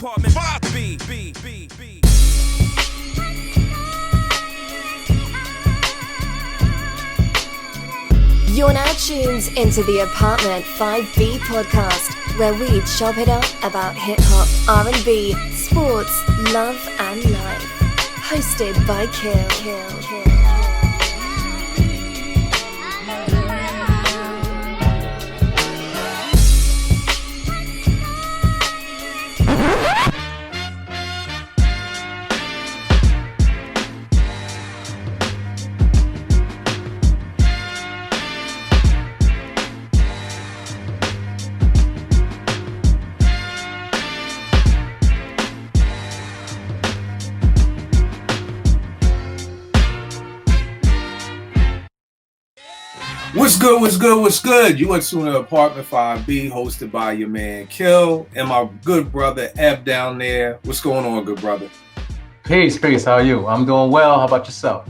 apartment 5B. You're now tuned into the Apartment 5B podcast, where we chop it up about hip-hop, R&B, sports, love and life. Hosted by Kill. What's good? You are tuning to Apartment 5B, hosted by your man Kill and my good brother Eb down there. What's going on, good brother? Peace. How are you? I'm doing well. How about yourself?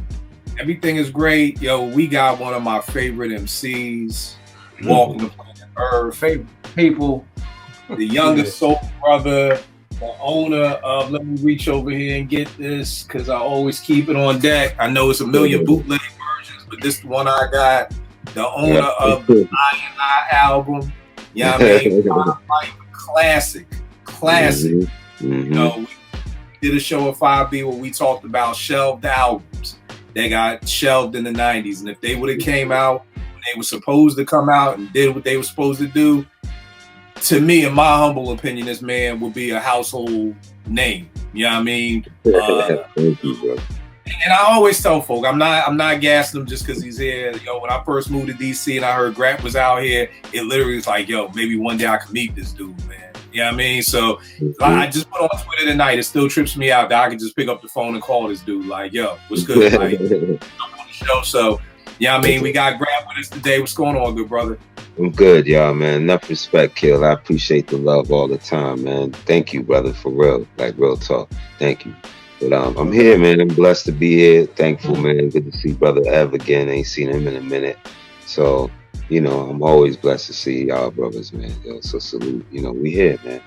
Everything is great. Yo, we got one of my favorite MCs walking the planet Earth. Favorite people. The youngest soul brother, the owner of, let me reach over here and get this, because I always keep it on deck. I know it's a million bootleg versions, but this is the one I got. The owner of the I album, you know what I mean? Like classic. Mm-hmm. You know, we did a show at 5B where we talked about shelved albums that got shelved in the 90s. And if they would have came out when they were supposed to come out and did what they were supposed to do, to me, in my humble opinion, this man would be a household name. You know what I mean? Thank you, bro. And I always tell folk, I'm not gassing him just because he's here. Yo, when I first moved to DC and I heard Grap was out here, it literally was like, yo, maybe one day I can meet this dude, man. You know what I mean? So I just put on Twitter tonight. It still trips me out that I can just pick up the phone and call this dude like, yo, what's good? Like, I'm on the show. So, you know what I mean? We got Grap with us today. What's going on, good brother? I'm good, y'all, man. Enough respect, Kill. I appreciate the love all the time, man. Thank you, brother, for real. Like, real talk. Thank you. But I'm here, man. I'm blessed to be here. Thankful, man. Good to see Brother Ev again. Ain't seen him in a minute. So, you know, I'm always blessed to see y'all brothers, man. Yo, so salute. You know, we here, man.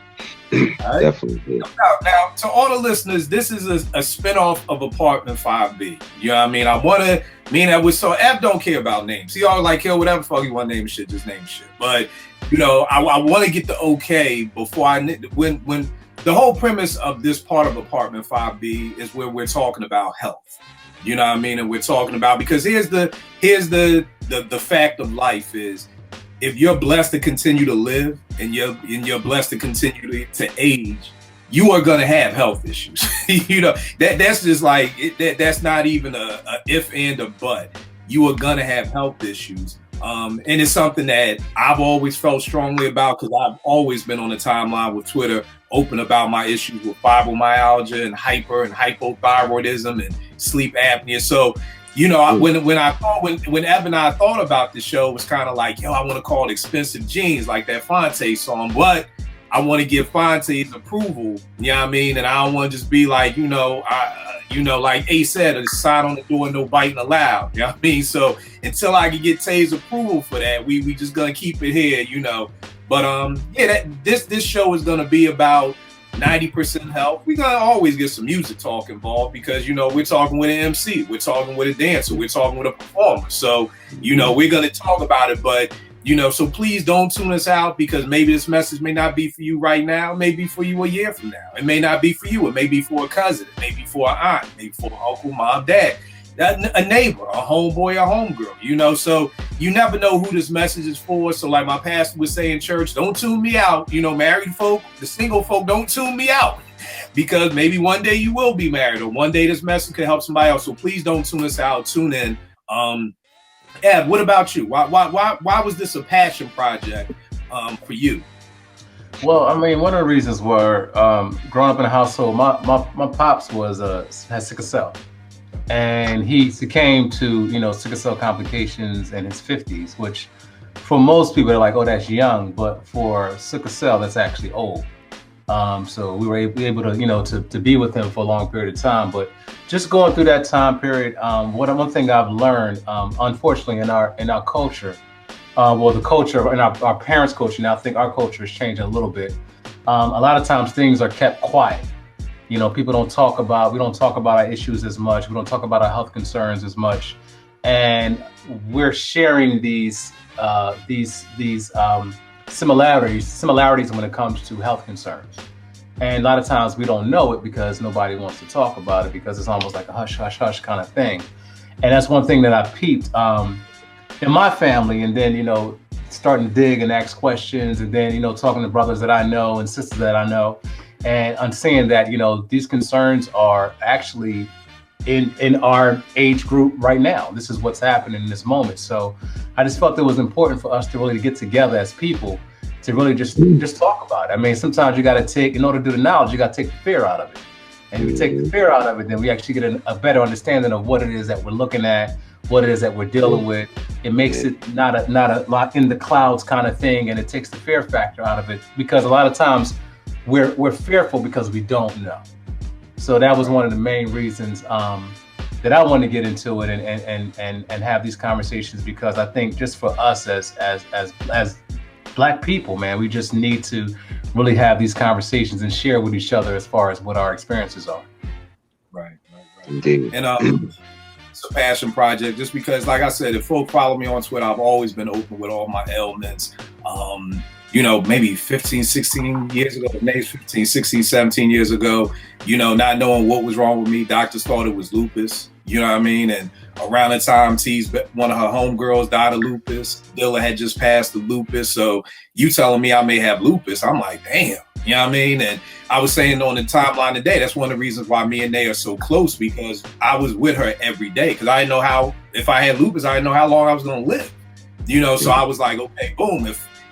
Right. Definitely here. Now, to all the listeners, this is a spinoff of Apartment 5B. You know what I mean? I want to mean that so Ev don't care about names. He always like, yo, whatever fuck you want to name shit, just name shit. But, you know, I want to get the okay before when the whole premise of this part of Apartment 5B is where we're talking about health. You know what I mean? And we're talking about, because here's the fact of life is, if you're blessed to continue to live and you're blessed to continue to age, you are going to have health issues. You know, that's just like, that's not even a if and a but. You are going to have health issues. And it's something that I've always felt strongly about, because I've always been on the timeline with Twitter open about my issues with fibromyalgia and hypothyroidism and sleep apnea. So, you know, when Eb and I thought about the show, it was kind of like, yo, I want to call it Expensive Jeans, like that Fonte song, but I want to give Fonte's approval, you know what I mean? And I don't want to just be like, like A said, a sign on the door, no biting allowed, you know what I mean? So until I can get Tay's approval for that, we just gonna keep it here, you know. But this show is gonna be about 90% health. We're gonna always get some music talk involved, because, you know, we're talking with an MC, we're talking with a dancer, we're talking with a performer. So, you know, we're gonna talk about it, but, you know, so please don't tune us out, because maybe this message may not be for you right now, it may be for you a year from now. It may not be for you. It may be for a cousin, it may be for an aunt, maybe for an uncle, mom, dad, a neighbor, a homeboy, a homegirl, you know. So you never know who this message is for. So like my pastor would say in church, don't tune me out. You know, married folk, the single folk, don't tune me out, because maybe one day you will be married, or one day this message could help somebody else. So please don't tune us out. Tune in. Ed, what about you? Why was this a passion project for you? Well, I mean, one of the reasons were growing up in a household. My pops had sickle cell, and he succumbed to sickle cell complications in his 50s, which for most people are like, oh, that's young, but for sickle cell, that's actually old. So we were able to be with him for a long period of time. But just going through that time period, one thing I've learned, unfortunately, in our culture, the culture and our parents' culture, now I think our culture is changing a little bit, a lot of times things are kept quiet. You know, we don't talk about our issues as much. We don't talk about our health concerns as much. And we're sharing these similarities when it comes to health concerns. And a lot of times we don't know it because nobody wants to talk about it, because it's almost like a hush, hush, hush kind of thing. And that's one thing that I peeped in my family. And then, you know, starting to dig and ask questions, and then, you know, talking to brothers that I know and sisters that I know. And I'm saying that, you know, these concerns are actually in our age group right now. This is what's happening in this moment. So I just felt it was important for us to really get together as people to really just talk about it. I mean, sometimes you got to take, in order to do the knowledge, you got to take the fear out of it. And if you take the fear out of it, then we actually get a better understanding of what it is that we're looking at, what it is that we're dealing with. It makes it not a lock in the clouds kind of thing, and it takes the fear factor out of it, because a lot of times we're fearful because we don't know. So that was one of the main reasons that I wanted to get into it and have these conversations, because I think just for us as Black people, man, we just need to really have these conversations and share with each other as far as what our experiences are. Right. Indeed. And it's a passion project, just because, like I said, if folk follow me on Twitter, I've always been open with all my ailments. You know, maybe 15, 16 years ago, maybe 15, 16, 17 years ago, you know, not knowing what was wrong with me, doctors thought it was lupus, you know what I mean? And around the time T's, one of her homegirls died of lupus, Dilla had just passed the lupus. So you telling me I may have lupus, I'm like, damn, you know what I mean? And I was saying on the timeline today, that's one of the reasons why me and Nay are so close, because I was with her every day, because I didn't know how, if I had lupus, I didn't know how long I was going to live, you know? So I was like, okay, boom,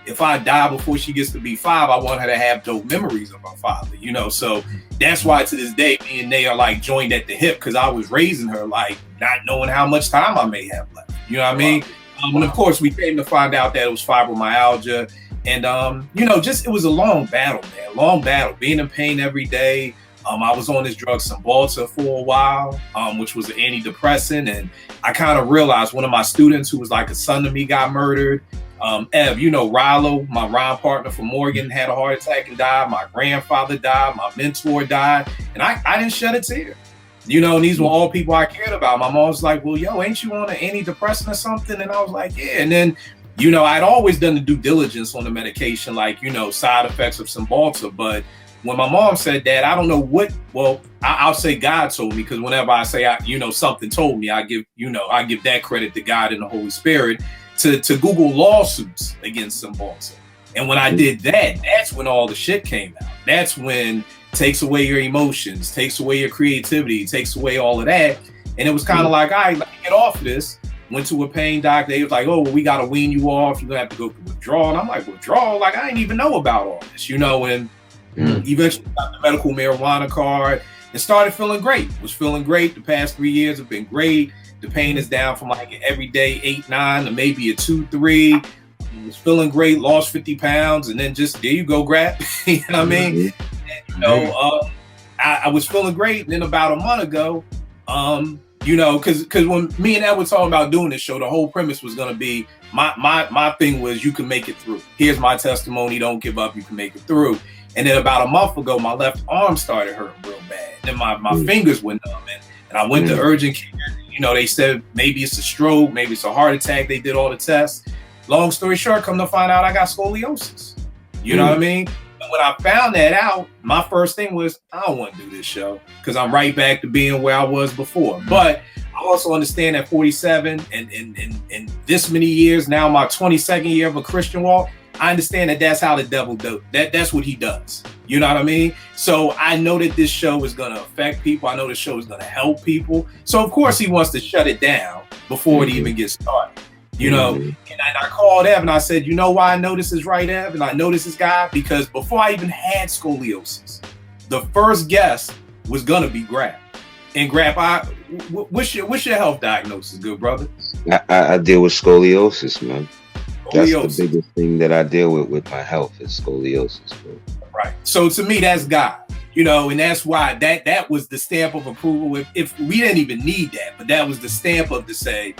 if I die before she gets to be 5, I want her to have dope memories of her father, you know? So that's why to this day, me and Nay are like joined at the hip, because I was raising her like not knowing how much time I may have left, you know what I mean? And of course, we came to find out that it was fibromyalgia. And, you know, just, it was a long battle, man, long battle, being in pain every day. I was on this drug, Cymbalta, for a while, which was an antidepressant. And I kind of realized one of my students who was like a son to me got murdered. Ev, you know, Rilo, my rhyme partner from Morgan, had a heart attack and died. My grandfather died. My mentor died. And I didn't shed a tear. You know, and these were all people I cared about. My mom was like, well, yo, ain't you on an antidepressant or something? And I was like, yeah. And then, you know, I'd always done the due diligence on the medication, like, you know, side effects of Cymbalta. But when my mom said that, I don't know what, well, I'll say God told me, because whenever I say, you know, something told me, I give that credit to God and the Holy Spirit to Google lawsuits against Cymbalta. And when I did that, that's when all the shit came out. That's when takes away your emotions, takes away your creativity, takes away all of that. And it was kind of like, all right, let me get off of this. Went to a pain doctor. They was like, oh, well, we got to wean you off. You're going to have to go through withdrawal. And I'm like, withdrawal? Like, I didn't even know about all this, you know? And eventually got the medical marijuana card and started feeling great. Was feeling great. The past 3 years have been great. The pain is down from like an everyday 8, 9 to maybe a 2, 3. Was feeling great, lost 50 pounds. And then just, there you go, Grap. You know what I mean? And, you know, I was feeling great. And then about a month ago, you know, because when me and Ed were talking about doing this show, the whole premise was going to be, my thing was, you can make it through. Here's my testimony. Don't give up. You can make it through. And then about a month ago, my left arm started hurting real bad. Then my fingers went numb. And I went to urgent care. You know, they said maybe it's a stroke, maybe it's a heart attack. They did all the tests. Long story short, come to find out I got scoliosis. You know what I mean? And when I found that out, my first thing was, I don't want to do this show, because I'm right back to being where I was before. But I also understand that 47 and this many years, now my 22nd year of a Christian walk, I understand that that's how the devil does. That's what he does. You know what I mean? So I know that this show is going to affect people. I know this show is going to help people. So of course he wants to shut it down before it even gets started. You know, and I called Ev and I said, you know why I know this is right, Ev? And I know this is God, because before I even had scoliosis, the first guest was going to be Grap. And Grap, what's your health diagnosis, good brother? I deal with scoliosis, man. Scoliosis. That's the biggest thing that I deal with my health is scoliosis, bro. Right. So to me, that's God, you know, and that's why that was the stamp of approval. If we didn't even need that, but that was the stamp of to say,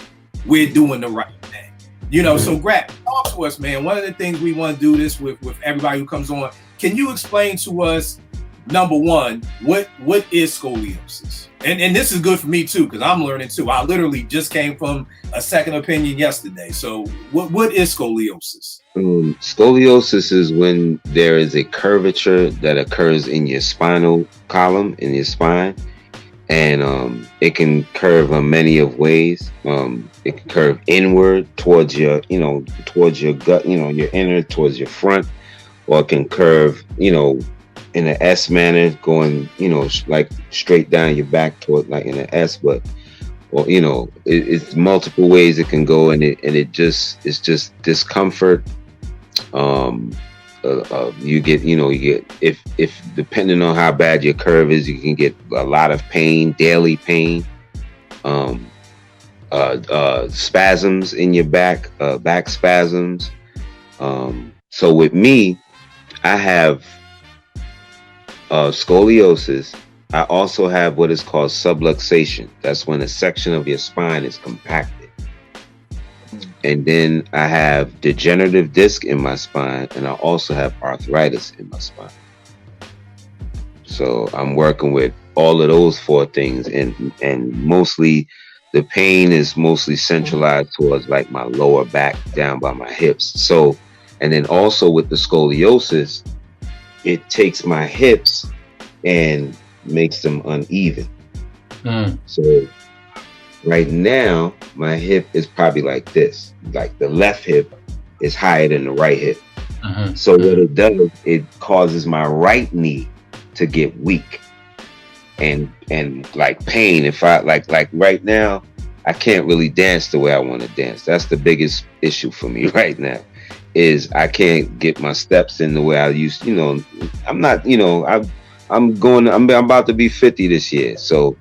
we're doing the right thing. You know, so Grap, talk to us, man. One of the things we want to do this with everybody who comes on, can you explain to us, number one, what is scoliosis? And this is good for me too, because I'm learning too. I literally just came from a second opinion yesterday. So what is scoliosis? Scoliosis is when there is a curvature that occurs in your spinal column, in your spine. And it can curve in many of ways. It can curve inward towards your, towards your gut, your inner, towards your front, or it can curve, in an S manner, going, like straight down your back toward, like in an S. But, well, it's multiple ways it can go, and it's just discomfort. You get if depending on how bad your curve is, you can get a lot of pain, daily pain, spasms in your back, back spasms. So with me, I have scoliosis. I also have what is called subluxation. That's when a section of your spine is compacted. And then I have degenerative disc in my spine, and I also have arthritis in my spine. So I'm working with all of those four things, and mostly the pain is mostly centralized towards like my lower back down by my hips. So, and then also with the scoliosis, it takes my hips and makes them uneven. So right now, my hip is probably like this. Like the left hip is higher than the right hip. So what it does, it causes my right knee to get weak and like pain. If I like right now, I can't really dance the way I want to dance. That's the biggest issue for me right now, is I can't get my steps in the way I used to. I'm not, I'm about to be 50 this year. So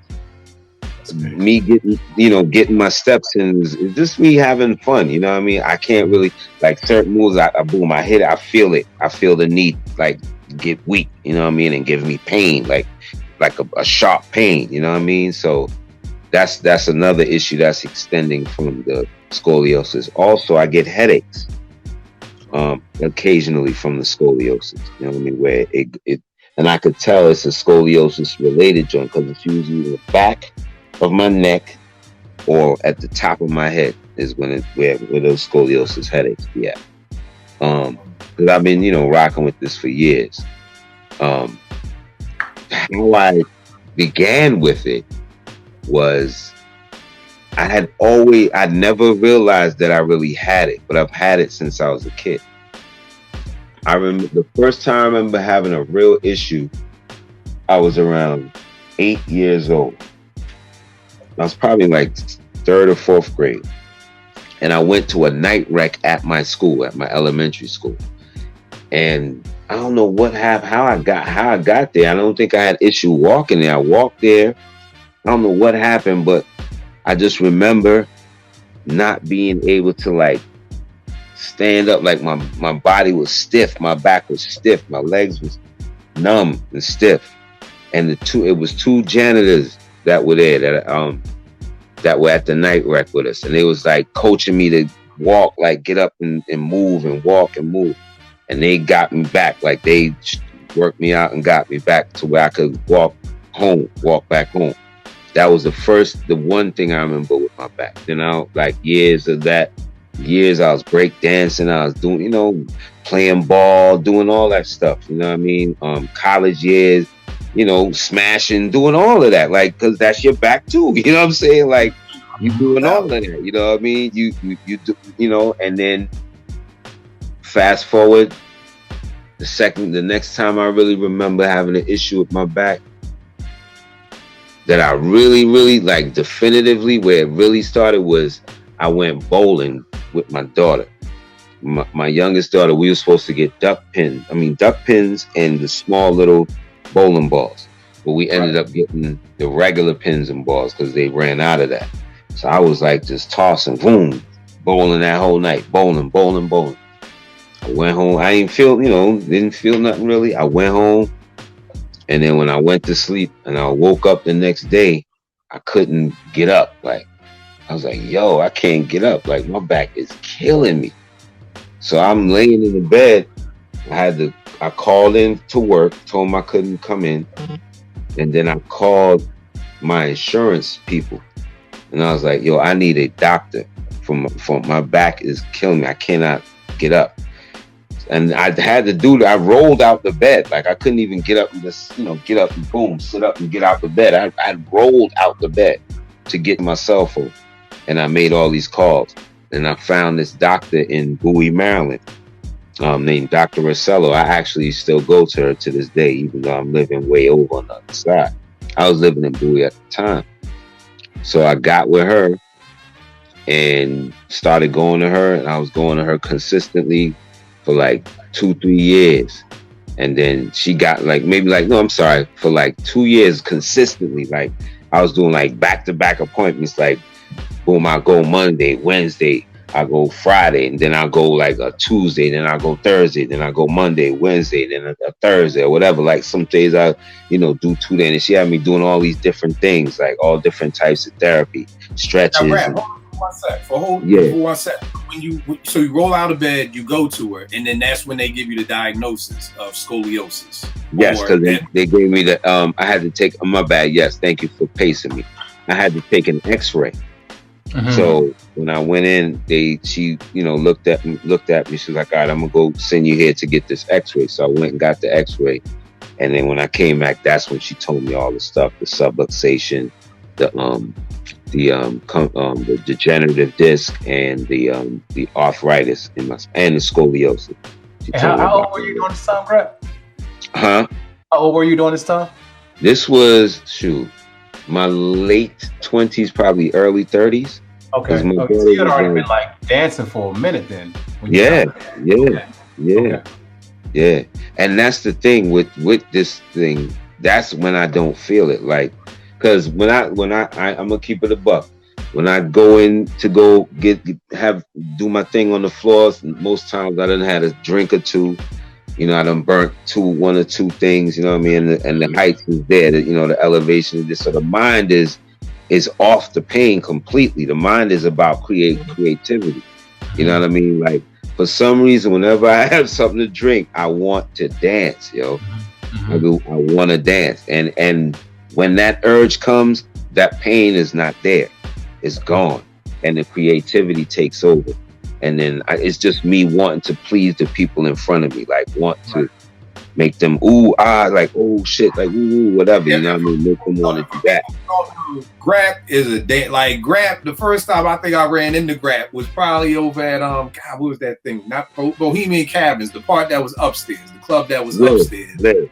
me getting my steps in is just me having fun. You know what I mean? I can't really, like certain moves, I boom, I hit it, I feel it. I feel the knee like get weak, you know what I mean? And give me pain, like a sharp pain, you know what I mean? So that's another issue that's extending from the scoliosis. Also, I get headaches occasionally from the scoliosis, you know what I mean? Where it and I could tell it's a scoliosis related joint, because it's usually in the back of my neck or at the top of my head is where those scoliosis headaches be at. Because I've been, rocking with this for years. How I began with it was I'd never realized that I really had it, but I've had it since I was a kid. I remember the first time I remember having a real issue, I was around 8 years old. I was probably like 3rd or 4th grade. And I went to a night rec at my school, at my elementary school. And I don't know what happened, how I got there. I don't think I had issue walking there. I walked there. I don't know what happened, but I just remember not being able to like stand up. Like my body was stiff, my back was stiff, my legs was numb and stiff. And it was two janitors that were there that were at the night rec with us, and they was like coaching me to walk, like get up and move and walk and move. And they got me back, like they worked me out and got me back to where I could walk back home. That was the one thing I remember with my back. Then years I was break dancing, I was doing, playing ball, doing all that stuff, you know what I mean? College years, smashing, doing all of that, like, cause that's your back too, you know what I'm saying? Like, you doing all of that, you know what I mean? You do, and then fast forward, the next time I really remember having an issue with my back, that I really, really like definitively, where it really started was I went bowling with my daughter. My youngest daughter, we were supposed to get duck pins and the small little bowling balls. But we ended up getting the regular pins and balls because they ran out of that. So I was like just tossing, boom, bowling that whole night, bowling. I went home. I didn't feel nothing really. I went home. And then when I went to sleep and I woke up the next day, I couldn't get up. Like, I was like, yo, I can't get up. Like, my back is killing me. So I'm laying in the bed. I had to I called in to work, told them I couldn't come in, and then I called my insurance people, and I was like, yo, I need a doctor from my back is killing me. I cannot get up. And I had to do that. I rolled out the bed. Like, I couldn't even get up and just, get up and boom, sit up and get out the bed. I rolled out the bed to get my cell phone. And I made all these calls. And I found this doctor in Bowie, Maryland, named Dr. Rossello. I actually still go to her to this day, even though I'm living way over on the other side. I was living in Bowie at the time. So I got with her and started going to her. And I was going to her consistently for like 2-3 years. And then she got for like 2 years consistently. Like, I was doing like back-to-back appointments. Like, boom, I go Monday, Wednesday, I go Friday, and then I go like a Tuesday, then I go Thursday, then I go Monday, Wednesday, then a Thursday or whatever. Like, some days I, do 2 days. And she had me doing all these different things, like all different types of therapy, stretches. Now, one sec. So you roll out of bed, you go to her, and then that's when they give you the diagnosis of scoliosis. Yes, because they gave me the I had to take my bad. Yes, thank you for pacing me. I had to take an X-ray. Mm-hmm. So when I went in, she looked at me. She was like, all right, I'm gonna go send you here to get this X-ray. So I went and got the X-ray, and then when I came back, that's when she told me all the stuff: the subluxation, the degenerative disc, and the arthritis in my and the scoliosis. How old were you during this time, Grap? Huh? How old were you during this time? This was my late 20s, probably early 30s. Okay. So you had already been like dancing for a minute then. Yeah. And that's the thing with this thing. That's when I don't feel it. Like, because when I'm gonna keep it a buck. When I go in to go do my thing on the floors, most times I done had a drink or two. I done burnt one or two things, you know what I mean? And the heights is there, the elevation is this. So the mind is off the pain completely. The mind is about creativity. You know what I mean? Like, for some reason, whenever I have something to drink, I want to dance, yo. Mm-hmm. I want to dance. And when that urge comes, that pain is not there. It's gone. And the creativity takes over. And then it's just me wanting to please the people in front of me, like want to make them like oh shit, like ooh whatever, you know what I mean? Make them want to do that. Grap is a day like Grap. The first time I think I ran into Grap was probably over at God, what was that thing? Not Bohemian Cabins, the part that was upstairs, the club that was upstairs.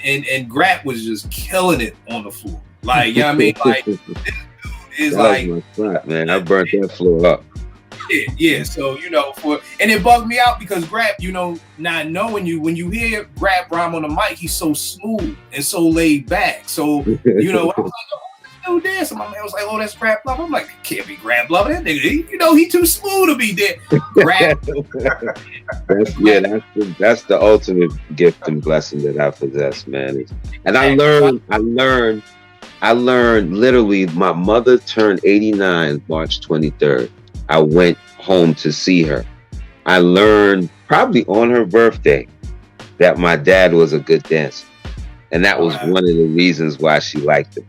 And Grap was just killing it on the floor. Like, you know what I mean? Like, this dude is that like was my spot, man. I burnt that floor up. Yeah. So, and it bugged me out because Grap, not knowing you, when you hear Grap rhyme on the mic, he's so smooth and so laid back. So, I was like, oh, who's this dude dancing? My man was like, oh, that's Grap Luva. I'm like, it can't be Grap Luva. That nigga, he too smooth to be there. That's the ultimate gift and blessing that I possess, man. And I learned literally, my mother turned 89 March 23rd. I went home to see her. I learned probably on her birthday that my dad was a good dancer. And that was one of the reasons why she liked him.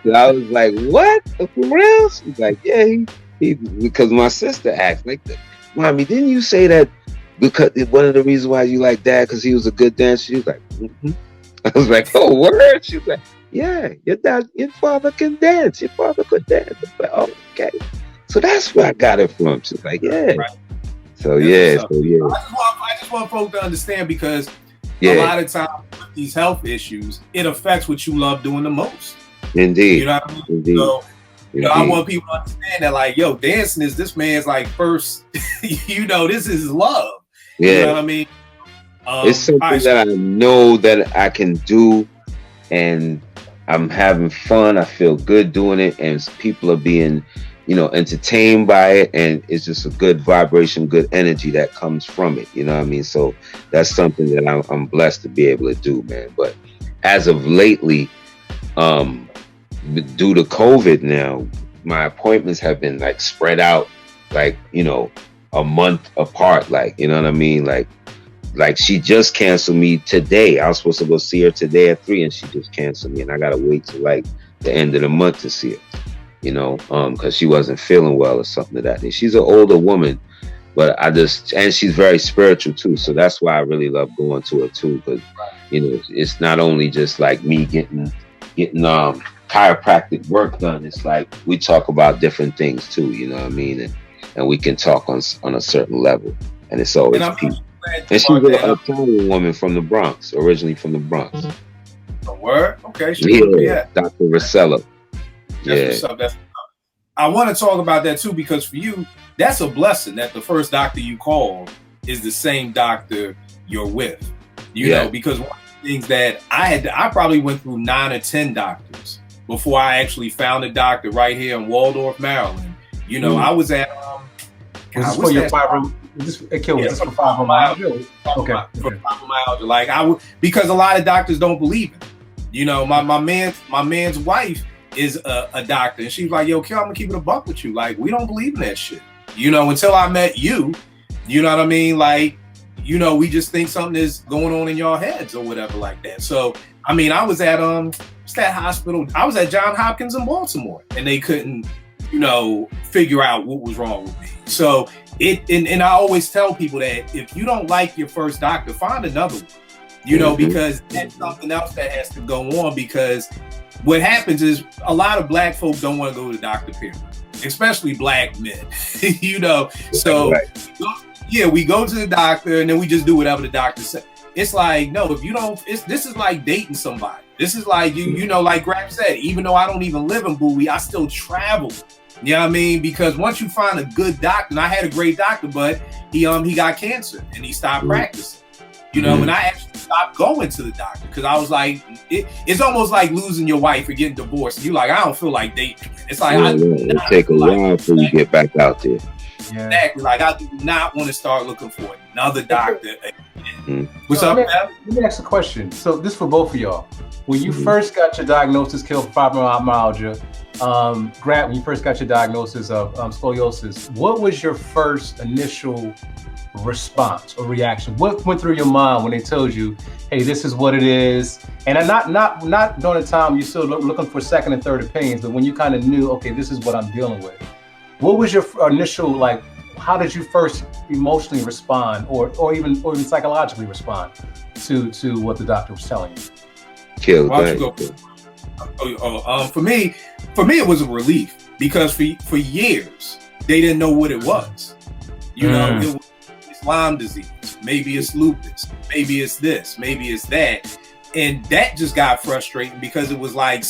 So I was like, what? For real? She's like, yeah, he because my sister asked, like, Mommy, didn't you say that because one of the reasons why you like Dad because he was a good dancer? She was like, mm-hmm. I was like, oh, word? She was like, yeah, your father can dance. Your father could dance. I was like, oh, okay. So that's where I got it from. She's like, yeah. Right. So yeah. I just want folks to understand because a lot of times with these health issues, it affects what you love doing the most. Indeed. You know what I mean? Indeed. So, I want people to understand that, like, yo, dancing is this man's like first. This is his love. Yeah. You know what I mean? It's something that I know that I can do, and I'm having fun. I feel good doing it, and people are being, entertained by it, and it's just a good vibration, good energy that comes from it. You know what I mean? So that's something that I'm blessed to be able to do, man. But as of lately, due to COVID now, my appointments have been like spread out, like, a month apart. Like, you know what I mean? Like she just canceled me today. I was supposed to go see her today at 3, and she just canceled me, and I gotta wait till like the end of the month to see her. You know, because she wasn't feeling well or something like that. And she's an older woman, but and she's very spiritual too. So that's why I really love going to her too, because you know, it's not only just like me getting chiropractic work done. It's like we talk about different things too. You know what I mean? And we can talk on a certain level, and it's always peace. And she's an Italian woman from the Bronx, originally from the Bronx. A word? Okay. Yeah, Dr. Rosella. That's what's up. I want to talk about that too, because for you, that's a blessing that the first doctor you called is the same doctor you're with. You know, because one of the things that I probably went through 9 or 10 doctors before I actually found a doctor right here in Waldorf, Maryland. You know, I was at was this for your fibromyalgia? Was this for fibromyalgia? Okay. For fibromyalgia. Like because a lot of doctors don't believe it. You know, my man's wife is a doctor, and she's like, yo, Kel, I'm gonna keep it a buck with you. Like, we don't believe in that shit. You know, until I met you, you know what I mean? Like, you know, we just think something is going on in your heads or whatever like that. So, I mean, I was at that hospital. I was at Johns Hopkins in Baltimore, and they couldn't, you know, figure out what was wrong with me. So and I always tell people that if you don't like your first doctor, find another one. You know, because that's something else that has to go on, because what happens is a lot of black folk don't want to go to the doctor, period, especially black men, you know. So, we go to the doctor and then we just do whatever the doctor says. It's like, no, if you don't, this is like dating somebody. This is like, you know, like Grap said, even though I don't even live in Bowie, I still travel. You know what I mean? Because once you find a good doctor, and I had a great doctor, but he got cancer and he stopped practicing. You know, and I actually stopped going to the doctor because I was like, it's almost like losing your wife or getting divorced. You like, I don't feel like dating. It's like, it take a while before you get back out there. Yeah. Exactly. Like, I do not want to start looking for another doctor. What's up, man? Let me ask a question. So this is for both of y'all. When you first got your diagnosis, Kel, fibromyalgia, Grant, when you first got your diagnosis of scoliosis, what was your first initial response or reaction? What went through your mind when they told you, hey, this is what it is? And not during the time you're still looking for second and third opinions, but when you kind of knew, okay, this is what I'm dealing with. What was your initial, like, how did you first emotionally respond or even psychologically respond to what the doctor was telling you? Kill. For me, it was a relief, because for years they didn't know what it was. You know, it was Lyme disease, maybe it's lupus, maybe it's this, maybe it's that. And that just got frustrating, because it was like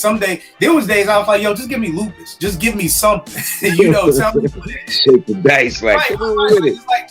there was days I was like, yo, just give me lupus. Just give me something. You know, tell me what it is. Shake the dice, like,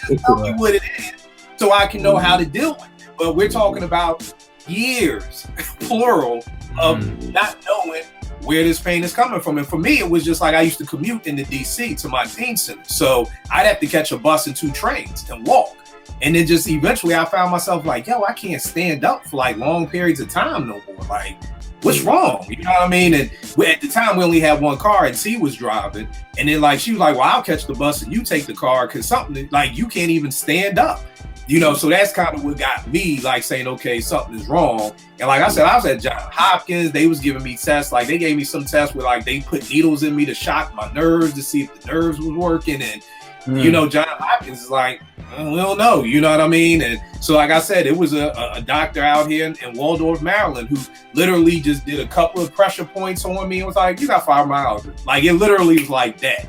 just tell me what it is so I can know how to deal with it. But we're talking about years, plural, of not knowing where this pain is coming from. And for me, it was just like, I used to commute into DC to my teen center. So I'd have to catch a bus and 2 trains and walk. And then just eventually I found myself like, yo, I can't stand up for like long periods of time no more. Like, what's wrong? You know what I mean? And at the time we only had one car, and T was driving. And then like, she was like, well, I'll catch the bus and you take the car, because something like, you can't even stand up. You know, so that's kind of what got me like saying, okay, something is wrong. And like I said, I was at Johns Hopkins. They was giving me tests. Like, they gave me some tests where like they put needles in me to shock my nerves to see if the nerves was working. And you know, Johns Hopkins is like, we don't know. You know what I mean? And so, like I said, it was a doctor out here in Waldorf, Maryland, who literally just did a couple of pressure points on me and was like, you got fibromyalgia. Like, it literally was like that.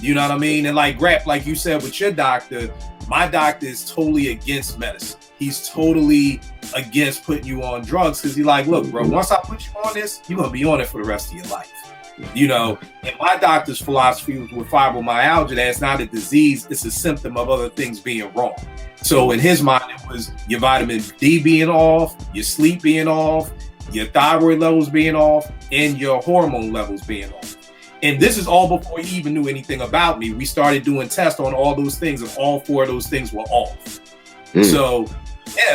You know what I mean? And like Grap, like you said with your doctor, my doctor is totally against medicine. He's totally against putting you on drugs, because he's like, look, bro, once I put you on this, you're going to be on it for the rest of your life. You know, and my doctor's philosophy was with fibromyalgia, that it's not a disease, it's a symptom of other things being wrong. So in his mind, it was your vitamin D being off, your sleep being off, your thyroid levels being off, and your hormone levels being off. And this is all before he even knew anything about me. We started doing tests on all those things, and all 4 of those things were off. So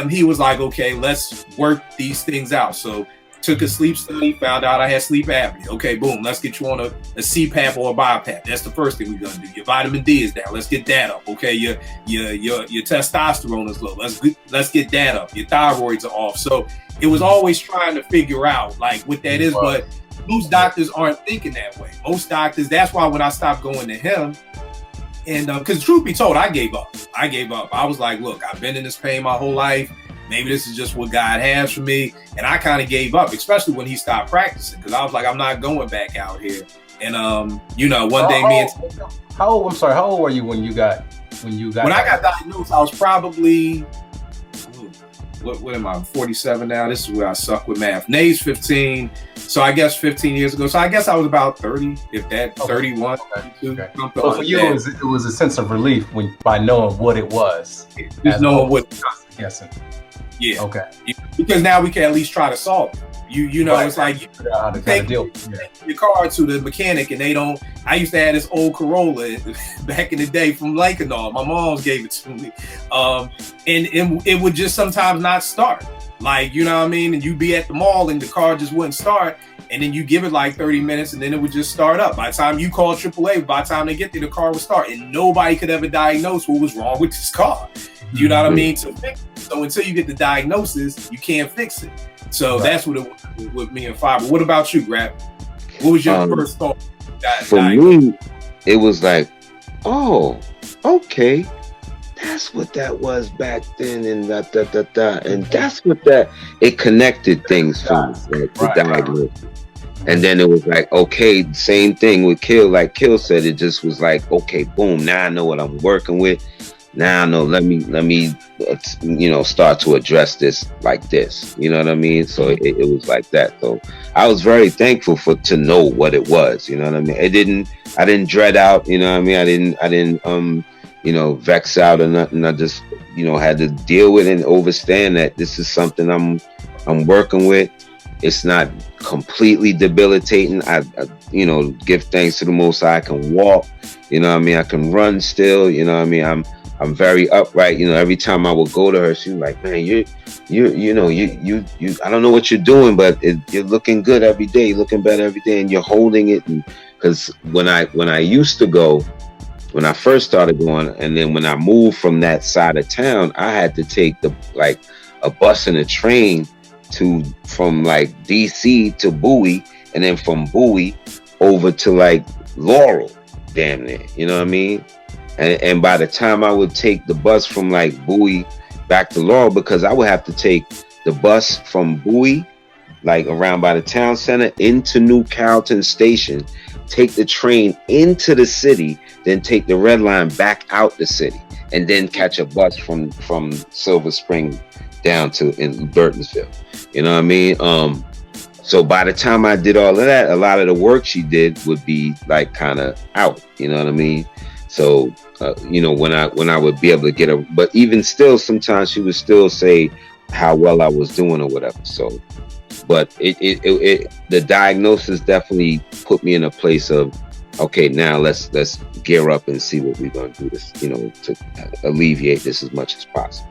he was like, okay, let's work these things out. So took a sleep study, found out I had sleep apnea. Okay, boom, let's get you on a CPAP or a BiPAP. That's the first thing we're gonna do. Your vitamin D is down. Let's get that up. Okay, your testosterone is low. Let's get that up. Your thyroids are off. So it was always trying to figure out like what that is, but most doctors aren't thinking that way. Most doctors, that's why when I stopped going to him, and because truth be told, I gave up. I was like, look, I've been in this pain my whole life. Maybe this is just what God has for me. And I kind of gave up, especially when he stopped practicing, because I was like, I'm not going back out here. And one day how old were you when you got when I got diagnosed? I was probably what am I, 47 now? This is where I suck with math. Nay's 15, so I guess 15 years ago. So I guess I was about 30, if that, 31, 32. Okay. So for you, it was a sense of relief by knowing what it was. Just knowing what. Guessing. Yeah. Okay. Because now we can at least try to solve it. You know, right. It's like you take your car to the mechanic and they don't. I used to have this old Corolla back in the day from Lincoln. My mom's gave it to me, and it would just sometimes not start. Like, you know what I mean? And you'd be at the mall and the car just wouldn't start, and then you give it like 30 minutes and then it would just start up. By the time you call AAA, by the time they get there, the car would start, and nobody could ever diagnose what was wrong with this car. You know what I mean? So until you get the diagnosis, you can't fix it. So that's what it was with me and Fiber. What about you, Grap? What was your first thought? For me, it was like, oh, okay, that's what that was back then, and and that's what it connected things for me, like the diagnosis. And then it was like, okay, same thing with Kill. Like Kill said, it just was like, okay, boom, now I know what I'm working with. Now I know, let me start to address this like this. You know what I mean? So it was like that. So I was very thankful to know what it was. You know what I mean? I didn't dread out. You know what I mean? I didn't vex out or nothing. I just had to deal with it and understand that this is something I'm working with. It's not completely debilitating. I give thanks to the Most High. I can walk. You know what I mean? I can run still. You know what I mean? I'm very upright. Every time I would go to her, she was like, man, you I don't know what you're doing, but you're looking good every day, looking better every day, and you're holding it. And because when I used to go, when I first started going, and then when I moved from that side of town, I had to take a bus and a train from DC to Bowie, and then from Bowie over to Laurel, damn near. You know what I mean? And by the time I would take the bus from Bowie back to Laurel, because I would have to take the bus from Bowie, around by the town center, into New Carrollton Station, take the train into the city, then take the red line back out the city, and then catch a bus from Silver Spring down to in Burtonsville. You know what I mean? So by the time I did all of that, a lot of the work she did would be kind of out. You know what I mean? So, when I would be able to get her, but even still, sometimes she would still say how well I was doing or whatever. So, but the diagnosis definitely put me in a place of, okay, now let's gear up and see what we're going to do this, to alleviate this as much as possible.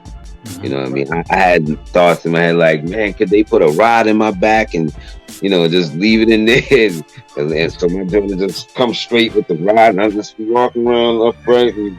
You know what I mean? I had thoughts in my head like, man, could they put a rod in my back and, just leave it in there? And so my daughter just come straight with the rod, and I'll just be walking around upright and,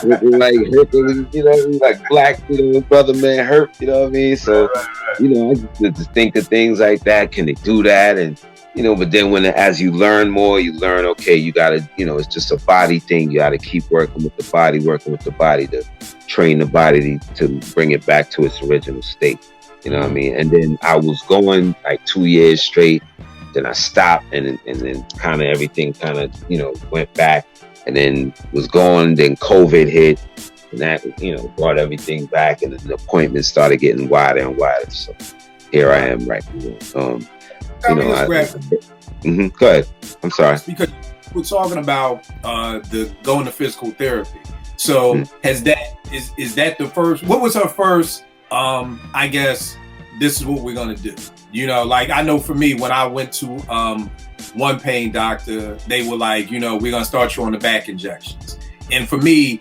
looking like Hercules, like black, brother man hurt, you know what I mean? So, I just think of things like that. Can they do that? And, but then as you learn more, you learn, okay, you got to, it's just a body thing. You got to keep working with the body to train the body to bring it back to its original state. You know what I mean? And then I was going 2 years straight. Then I stopped, and then kind of everything kind of, went back, and then was going. Then COVID hit, and that, brought everything back, and the appointments started getting wider and wider. So here I am right now. Go ahead. I'm sorry. Because we're talking about going to physical therapy. So is that the first? What was her first? I guess this is what we're gonna do. I know for me, when I went to one pain doctor, they were like, we're gonna start you on the back injections. And for me,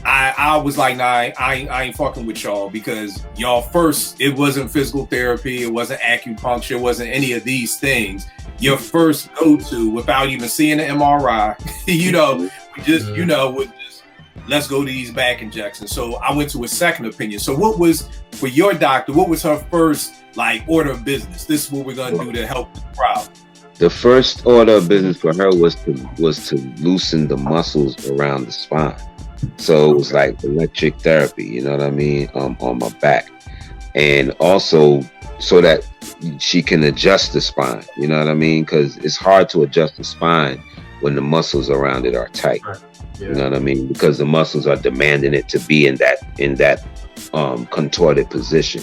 I was like, nah, I ain't fucking with y'all, because y'all first, it wasn't physical therapy, it wasn't acupuncture, it wasn't any of these things. Your first go-to, without even seeing an MRI, let's go to these back injections. So I went to a second opinion. So what was, for your doctor, what was her first like order of business? This is what we're gonna do to help the crowd. The first order of business for her was to loosen the muscles around the spine. So it was like electric therapy, you know what I mean, on my back, and also so that she can adjust the spine, you know what I mean, because it's hard to adjust the spine when the muscles around it are tight. Right. Yeah. You know what I mean, because the muscles are demanding it to be in that contorted position,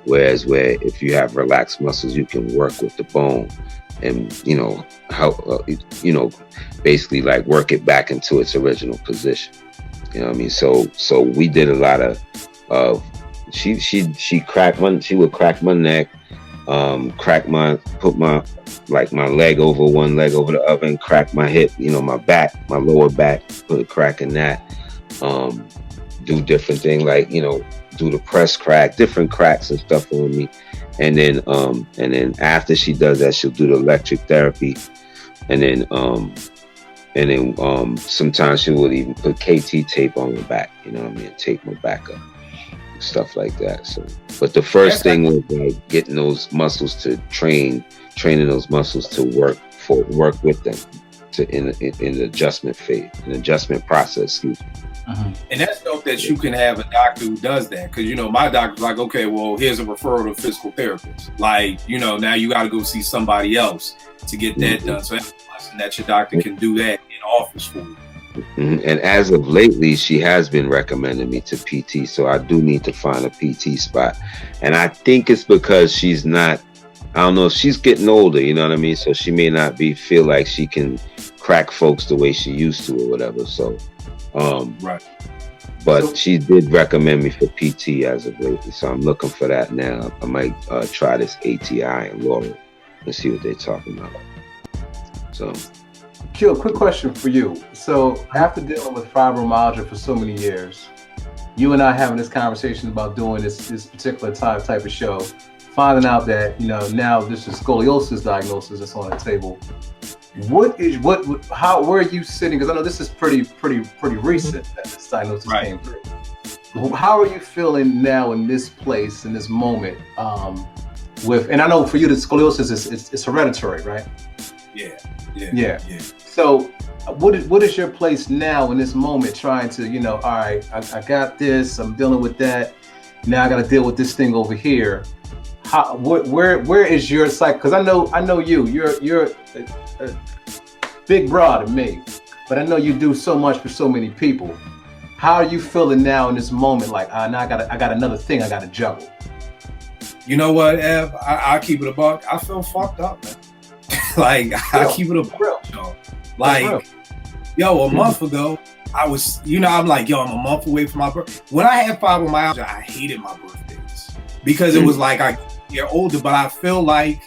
whereas where if you have relaxed muscles, you can work with the bone and basically like work it back into its original position. You know what I mean? So we did a lot of she would crack my neck, put my leg over one leg over the other, and crack my hip, my back, my lower back, put a crack in that, do different things like, do the press crack, different cracks and stuff on me. And then after she does that, she'll do the electric therapy. And then sometimes she would even put KT tape on my back, you know what I mean, tape my back up, stuff like that. So, but the first thing was like getting those muscles to training those muscles to work with them in the adjustment phase, an adjustment process, excuse me. Uh-huh. And that's dope that you can have a doctor who does that, because my doctor's like, okay, well, here's a referral to a physical therapist. Like, now you got to go see somebody else to get that done. So that's a blessing that your doctor can do that in office for you. Mm-hmm. And as of lately, she has been recommending me to PT, so I do need to find a PT spot. And I think it's because she's not, I don't know, she's getting older, you know what I mean? So she may not feel like she can crack folks the way she used to or whatever. So, right. But she did recommend me for PT as of lately, so I'm looking for that now. I might try this ATI and Laurel and see what they're talking about. So, Q, quick question for you. So, after dealing with fibromyalgia for so many years, you and I having this conversation about doing this particular type of show, finding out that now this is scoliosis diagnosis that's on the table. Where are you sitting? Because I know this is pretty recent that this diagnosis came through. How are you feeling now in this place, in this moment? And I know for you the scoliosis it's hereditary, right? Yeah. So what is your place now in this moment, trying to, all right, I got this, I'm dealing with that, now I got to deal with this thing over here. Where is your psych? Because I know you're a big broad to me, but I know you do so much for so many people. How are you feeling now in this moment? Like, now I got another thing I got to juggle. You know what, Ev? I'll keep it a buck. I feel fucked up, man. Like, I'll keep it a buck. Like, a month ago, I was, I'm like, I'm a month away from my birthday. When I had fibromyalgia, I hated my birthdays because it was like I get older, but I feel like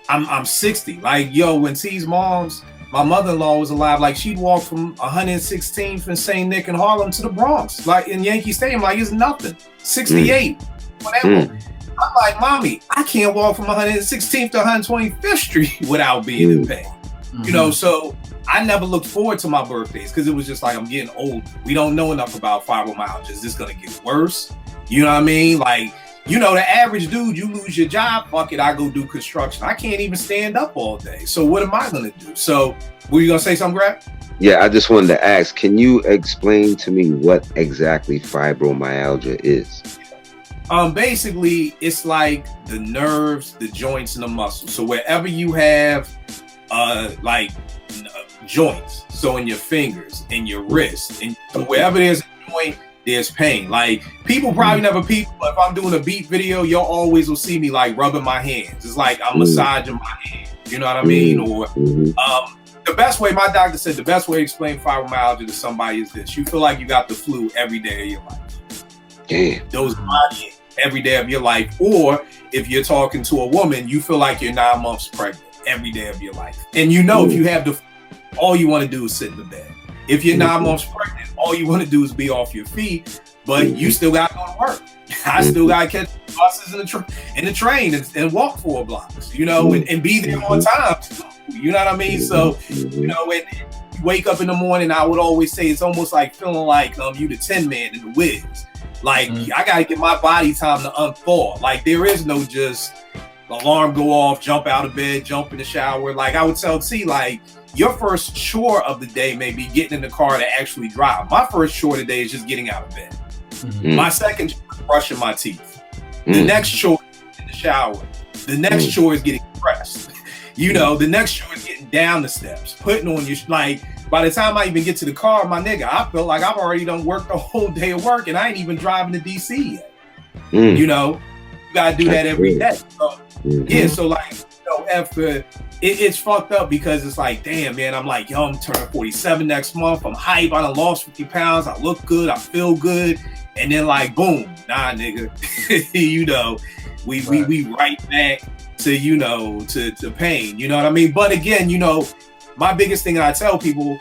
I'm 60. Like, when T's mom's, my mother-in-law was alive, like she'd walk from 116th and St. Nick in Harlem to the Bronx, like in Yankee Stadium, like it's nothing. 68, whatever. I'm like, Mommy, I can't walk from 116th to 125th Street without being in pain. So I never looked forward to my birthdays because it was just like, I'm getting old. We don't know enough about fibromyalgia. Is this gonna get worse? You know what I mean? Like, the average dude, you lose your job, fuck it, I go do construction. I can't even stand up all day. So what am I gonna do? So were you gonna say something, Grap? Yeah, I just wanted to ask, can you explain to me what exactly fibromyalgia is? Basically, it's like the nerves, the joints, and the muscles. So wherever you have joints, so in your fingers, in your wrists, and so wherever there's a joint, there's pain. Like, people probably never peep, but if I'm doing a beat video, y'all always will see me like rubbing my hands. It's like I'm massaging my hands. You know what I mean? Or the best way, my doctor said, the best way to explain fibromyalgia to somebody is this: you feel like you got the flu every day of your life. Damn. Those body aches every day of your life. Or if you're talking to a woman, you feel like you're 9 months pregnant every day of your life. And if you have the flu, all you want to do is sit in the bed. If you're 9 months pregnant, all you want to do is be off your feet, but you still got to go to work. I still got to catch buses in the train and walk 4 blocks, you know, and be there on time. You know what I mean? So, you know, when you wake up in the morning, I would always say it's almost like feeling like you the Tin Man in the Wiz. Like, I got to get my body time to unthaw. Like, there is no just alarm go off, jump out of bed, jump in the shower. Like, I would tell T, like, your first chore of the day may be getting in the car to actually drive. My first chore today is just getting out of bed. My second chore is brushing my teeth. The next chore is in the shower. The next chore is getting dressed. You know, the next chore is getting down the steps, putting on your, like, by the time I even get to the car, my nigga, I feel like I've already done worked the whole day of work and I ain't even driving to DC yet. You know, you gotta do that every day. So, yeah, so like, you know, after it's fucked up because it's like, damn, man, I'm like, yo, I'm turning 47 next month. I'm hype. I done lost 50 pounds. I look good. I feel good. And then like, boom, nah, nigga, you know, we right back to, you know, to pain, you know what I mean? But again, you know, my biggest thing I tell people,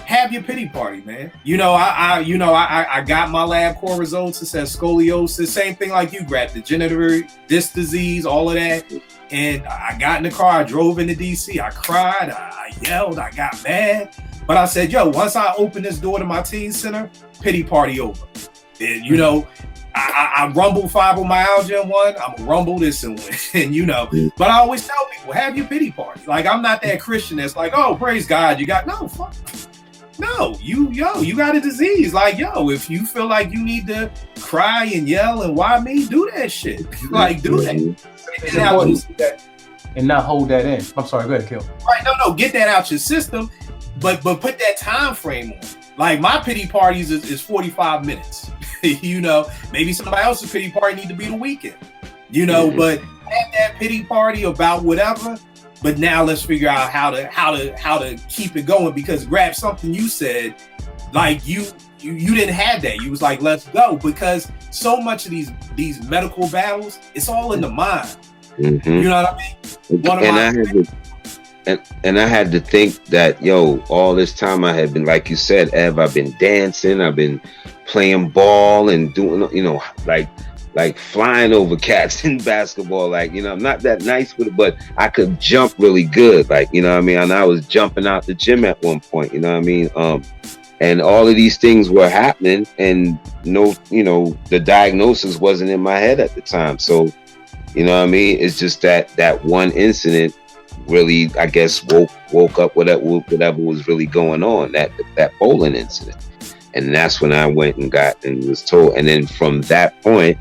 have your pity party, man. You know, I got my LabCorp results. It says scoliosis, same thing like you, Grap, degenerative disc disease, all of that. And I got in the car, I drove into DC, I cried, I yelled, I got mad. But I said, yo, once I open this door to my teen center, pity party over. And, you know, I rumble fibromyalgia in one, I'm gonna rumble this in one, and you know. But I always tell people, have your pity party. Like, I'm not that Christian that's like, oh, praise God, you got, no, fuck. No, you got a disease. Like, yo, if you feel like you need to cry and yell and why me, do that shit. Like, do that. And not hold that in. I'm sorry, go ahead, Kill. Right, no, get that out your system, but put that time frame on. Like, my pity parties is 45 minutes. You know, maybe somebody else's pity party need to be the weekend. You know, but have that pity party about whatever. But now let's figure out how to keep it going, because Grab, something you said, like you didn't have that. You was like, let's go, because so much of these medical battles, it's all in the mind. You know what I mean? And I had to think that, yo, all this time I had been, like you said, Ev, I've been dancing, I've been playing ball and doing, you know, like flying over cats in basketball. Like, you know, I'm not that nice with it, but I could jump really good. Like, you know what I mean? And I was jumping out the gym at one point, you know what I mean? And all of these things were happening, and no, you know, the diagnosis wasn't in my head at the time. So, you know what I mean? It's just that one incident really, I guess, woke up whatever was really going on, that bowling incident. And that's when I went and was told. And then from that point,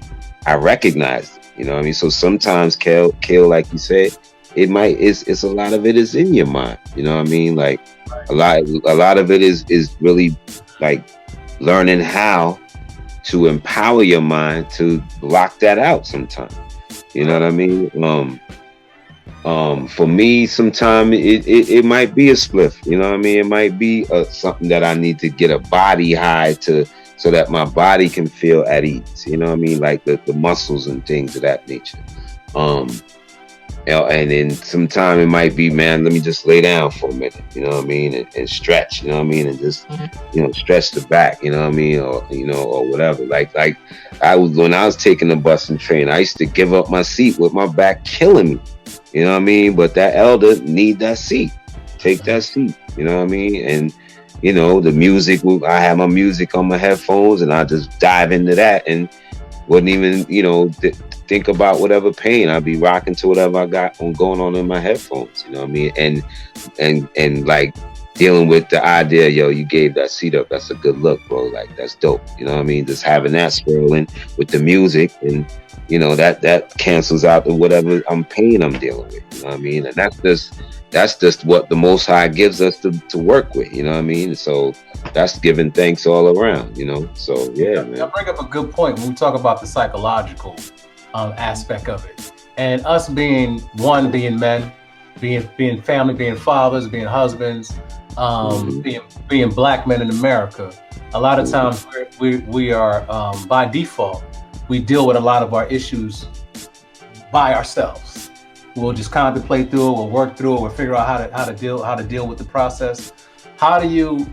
I recognized it, you know what I mean? So sometimes, Kill, like you said, it's a lot of it is in your mind, you know what I mean? Like, a lot of it is really like learning how to empower your mind to block that out sometimes. You know what I mean? For me, sometimes it might be a spliff. You know what I mean? It might be something that I need to get a body high so that my body can feel at ease. You know what I mean? Like the muscles and things of that nature. You know, and then sometime it might be, man, let me just lay down for a minute, you know what I mean, and stretch, you know what I mean, and just, you know, stretch the back, you know what I mean, or, you know, or whatever. Like when I was taking the bus and train, I used to give up my seat with my back killing me, you know what I mean, but that elder need that seat, take that seat, you know what I mean, and, you know, the music, I had my music on my headphones, and I just dive into that, and wouldn't even, you know, think about whatever pain. I'd be rocking to whatever I got going on in my headphones, you know what I mean? And like dealing with the idea, yo, you gave that seat up. That's a good look, bro. Like, that's dope. You know what I mean? Just having that swirling with the music, and, you know, that cancels out the whatever pain I'm dealing with. You know what I mean? And that's just what the Most High gives us to work with. You know what I mean? So that's giving thanks all around, you know? So, yeah, man. I bring up a good point when we talk about the psychological aspect of it, and us being men, being family, being fathers, being husbands, being black men in America. A lot of times we are by default, we deal with a lot of our issues by ourselves. We'll just contemplate through it, we'll work through it, we'll figure out how to deal with the process. How do you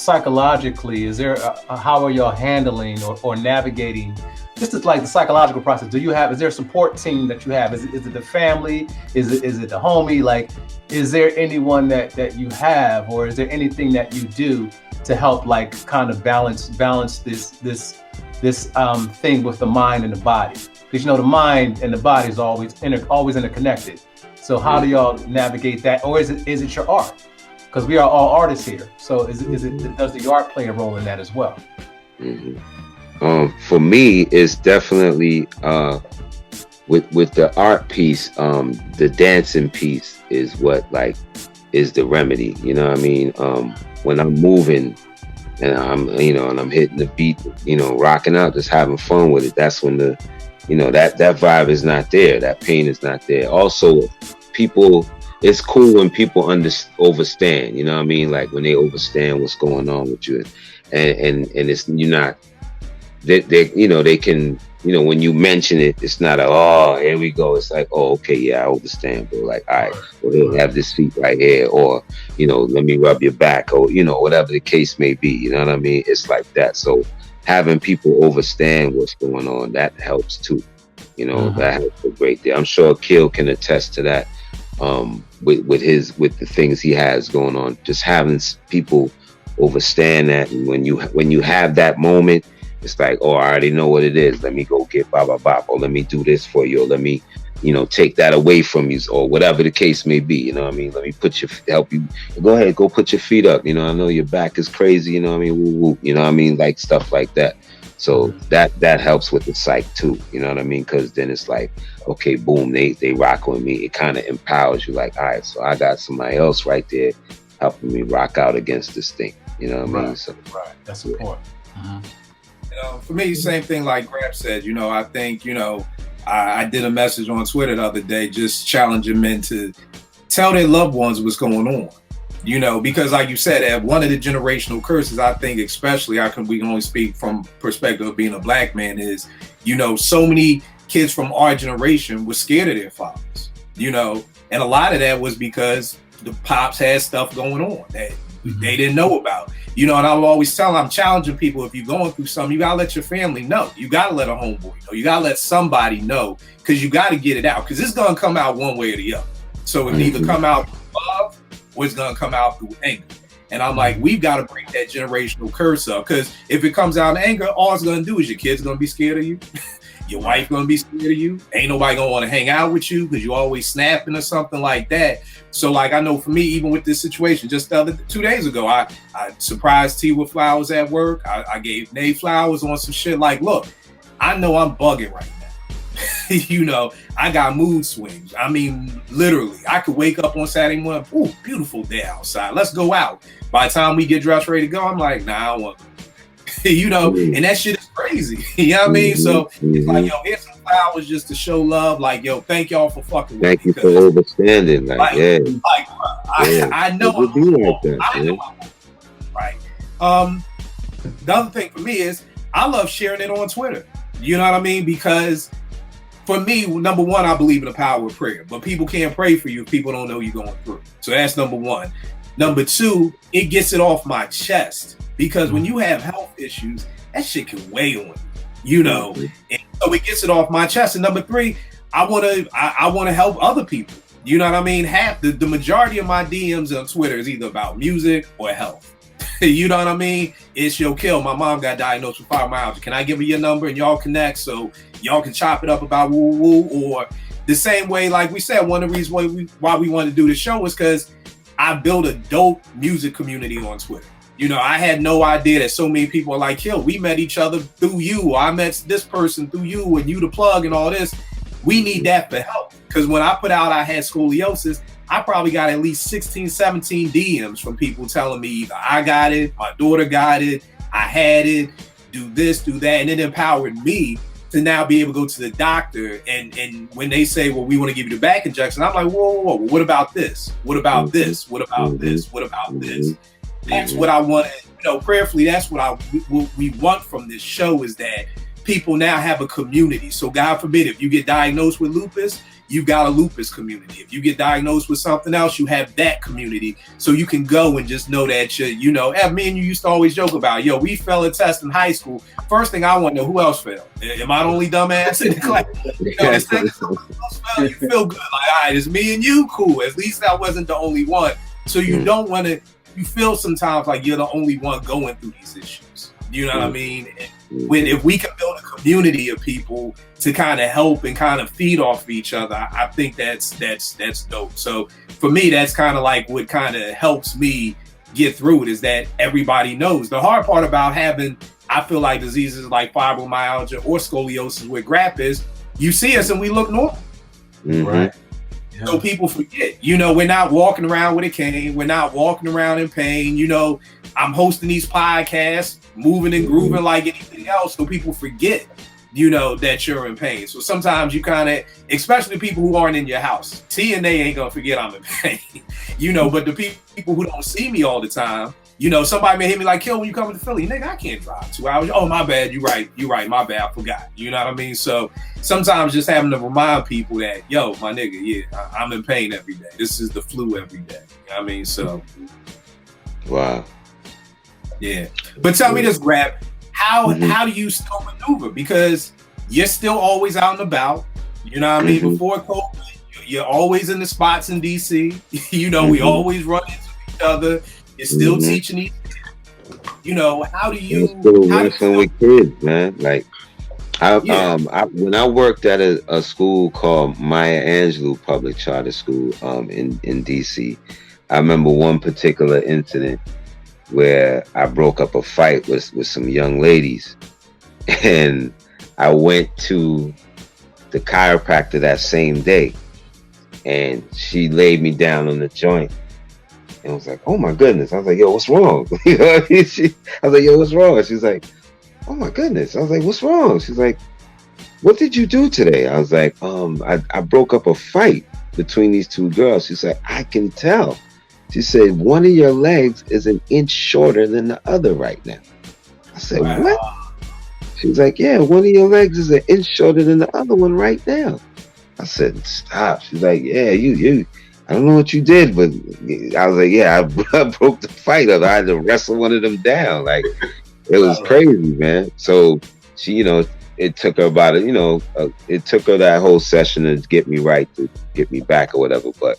psychologically, is there how are y'all handling or navigating just like the psychological process? Is there a support team that you have? Is it the family? Is it the homie? Like, is there anyone that you have, or is there anything that you do to help like kind of balance this thing with the mind and the body? Because the mind and the body is always interconnected. So how do y'all navigate that, or is it your art? Because we are all artists here. So does the art play a role in that as well? For me, it's definitely with the art piece. The dancing piece is what like is the remedy. You know what I mean? When I'm moving and I'm hitting the beat, rocking out, just having fun with it. That's when that vibe is not there. That pain is not there. Also, people. It's cool when people overstand, you know what I mean? Like when they understand what's going on with you, and it's they can, when you mention it, it's not here we go. It's like, oh, okay, yeah, I understand, bro. Like, all right, well, they'll have this feet right here, or let me rub your back, or whatever the case may be. You know what I mean? It's like that. So having people understand what's going on, that helps too. That helps a great deal. I'm sure Kill can attest to that. With the things he has going on, just having people understand that, and when you have that moment, it's like, oh, I already know what it is. Let me go get blah blah blah, or let me do this for you, or let me, take that away from you, or whatever the case may be. You know what I mean? Let me help you. Go ahead, go put your feet up. I know your back is crazy. You know what I mean? Woo woo. You know what I mean? Like stuff like that. So that helps with the psych too. You know what I mean? Because then it's like, okay, boom, they rock with me. It kind of empowers you. Like, all right, so I got somebody else right there helping me rock out against this thing. You know what I mean? So that's important. For me, same thing like Grap said. I think I did a message on Twitter the other day, just challenging men to tell their loved ones what's going on. Because like you said, one of the generational curses, I think, especially, we can only speak from perspective of being a black man, is, so many kids from our generation were scared of their fathers, and a lot of that was because the pops had stuff going on that they didn't know about, and I'm challenging people, if you're going through something, you gotta let your family know. You gotta let a homeboy know. You gotta let somebody know, because you gotta get it out, because it's gonna come out one way or the other. So it can either come out through love, or it's gonna come out through anger. And I'm like, we've got to break that generational curse up, because if it comes out in anger, all it's gonna do is your kids gonna be scared of you. Your wife gonna be scared of you. Ain't nobody gonna want to hang out with you because you always snapping or something like that. So like, I know for me, even with this situation, just 2 days ago, I surprised T with flowers at work. I gave Nate flowers on some shit. Like, look, I know I'm bugging right now. I got mood swings. I mean, literally, I could wake up on Saturday morning, ooh, beautiful day outside. Let's go out. By the time we get dressed, ready to go, I'm like, nah, I don't want to. And that shit is crazy. You know what I mean? So it's like, yo, here's some flowers just to show love. Like, yo, thank y'all for fucking with me. Thank you for understanding. I know it would be like that, I know right. The other thing for me is I love sharing it on Twitter. You know what I mean? Because for me, number one, I believe in the power of prayer, but people can't pray for you if people don't know you're going through. So that's number one. Number two, it gets it off my chest, because when you have health issues, that shit can weigh on you, and so it gets it off my chest. And number three, I want to help other people. You know what I mean? Half the majority of my DMs on Twitter is either about music or health. You know what I mean? It's your kill. My mom got diagnosed with fibromyalgia. Can I give her your number and y'all connect so y'all can chop it up about woo woo? Or the same way, like we said, one of the reasons why we wanted to do the show was because I built a dope music community on Twitter. I had no idea that so many people are like, yo, we met each other through you, or I met this person through you, and you the plug and all this. We need that for help. Because when I put out I had scoliosis, I probably got at least 16, 17 DMs from people telling me either I got it, my daughter got it, I had it, do this, do that. And it empowered me to now be able to go to the doctor. And when they say, well, we want to give you the back injection, I'm like, whoa, what about this? What about this? What about this? What about this? That's what I want. Prayerfully, that's what we want from this show, is that people now have a community. So God forbid, if you get diagnosed with lupus, you've got a lupus community. If you get diagnosed with something else, you have that community. So you can go and just know that you know, me and you used to always joke about, yo, we failed a test in high school. First thing I want to know, who else failed? Am I the only dumbass in the class? You know, the second time else failed, you feel good. Like, all right, it's me and you, cool. At least I wasn't the only one. So you don't want to, you feel sometimes like you're the only one going through these issues. You know what I mean? If we can build a community of people to kind of help and kind of feed off of each other, I think that's dope. So for me, that's kind of like what kind of helps me get through it, is that everybody knows. The hard part about having, I feel like, diseases like fibromyalgia or scoliosis with Grap is you see us and we look normal. Right. Yeah. So people forget, you know, we're not walking around with a cane. We're not walking around in pain. You know, I'm hosting these podcasts, moving and grooving like anything else. So people forget, you know, that you're in pain. So sometimes you kind of, especially people who aren't in your house, TNA ain't going to forget I'm in pain, you know, but the people who don't see me all the time, you know, somebody may hit me like, "Kill, when you coming to Philly?" Nigga, I can't drive 2 hours. Oh, my bad. You right, my bad. I forgot. You know what I mean? So sometimes just having to remind people that, yo, my nigga, yeah, I'm in pain every day. This is the flu every day. You know what I mean? So. Wow. Yeah. But tell me this, Grap, how do you still maneuver? Because you're still always out and about. You know what I mean? Before COVID, you're always in the spots in DC. You know, we always run into each other. You're still teaching each other. You know, how do you... I'm still working with kids, man. Like, when I worked at a school called Maya Angelou Public Charter School in DC, I remember one particular incident where I broke up a fight with some young ladies, and I went to the chiropractor that same day, and she laid me down on the joint and was like, "Oh my goodness." I was like, "Yo, what's wrong?" You know what I mean? I was like, "Yo, what's wrong?" She's like, "Oh my goodness." I was like, "What's wrong?" She's like, "What did you do today?" I was like, I broke up a fight between these two girls." She said, "I can tell." She said, "One of your legs is an inch shorter than the other right now." I said, wow. "What?" She was like, "Yeah, one of your legs is an inch shorter than the other one right now." I said, "Stop." She's like, "Yeah, you I don't know what you did, but," I was like, "Yeah, I broke the fight up. I had to wrestle one of them down." Like, it was crazy, man. So she, you know, it took her about it, you know, it took her that whole session to get me right, to get me back or whatever. But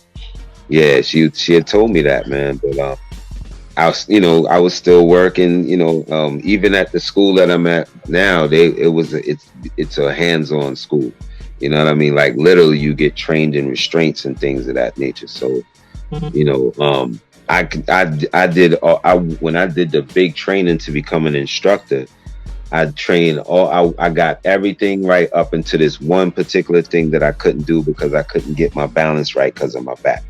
yeah, she had told me that, man. But I was still working, you know, even at the school that I'm at now, it's a hands-on school. You know what I mean? Like, literally you get trained in restraints and things of that nature. So, you know, when I did the big training to become an instructor, I got everything right up into this one particular thing that I couldn't do because I couldn't get my balance right because of my back.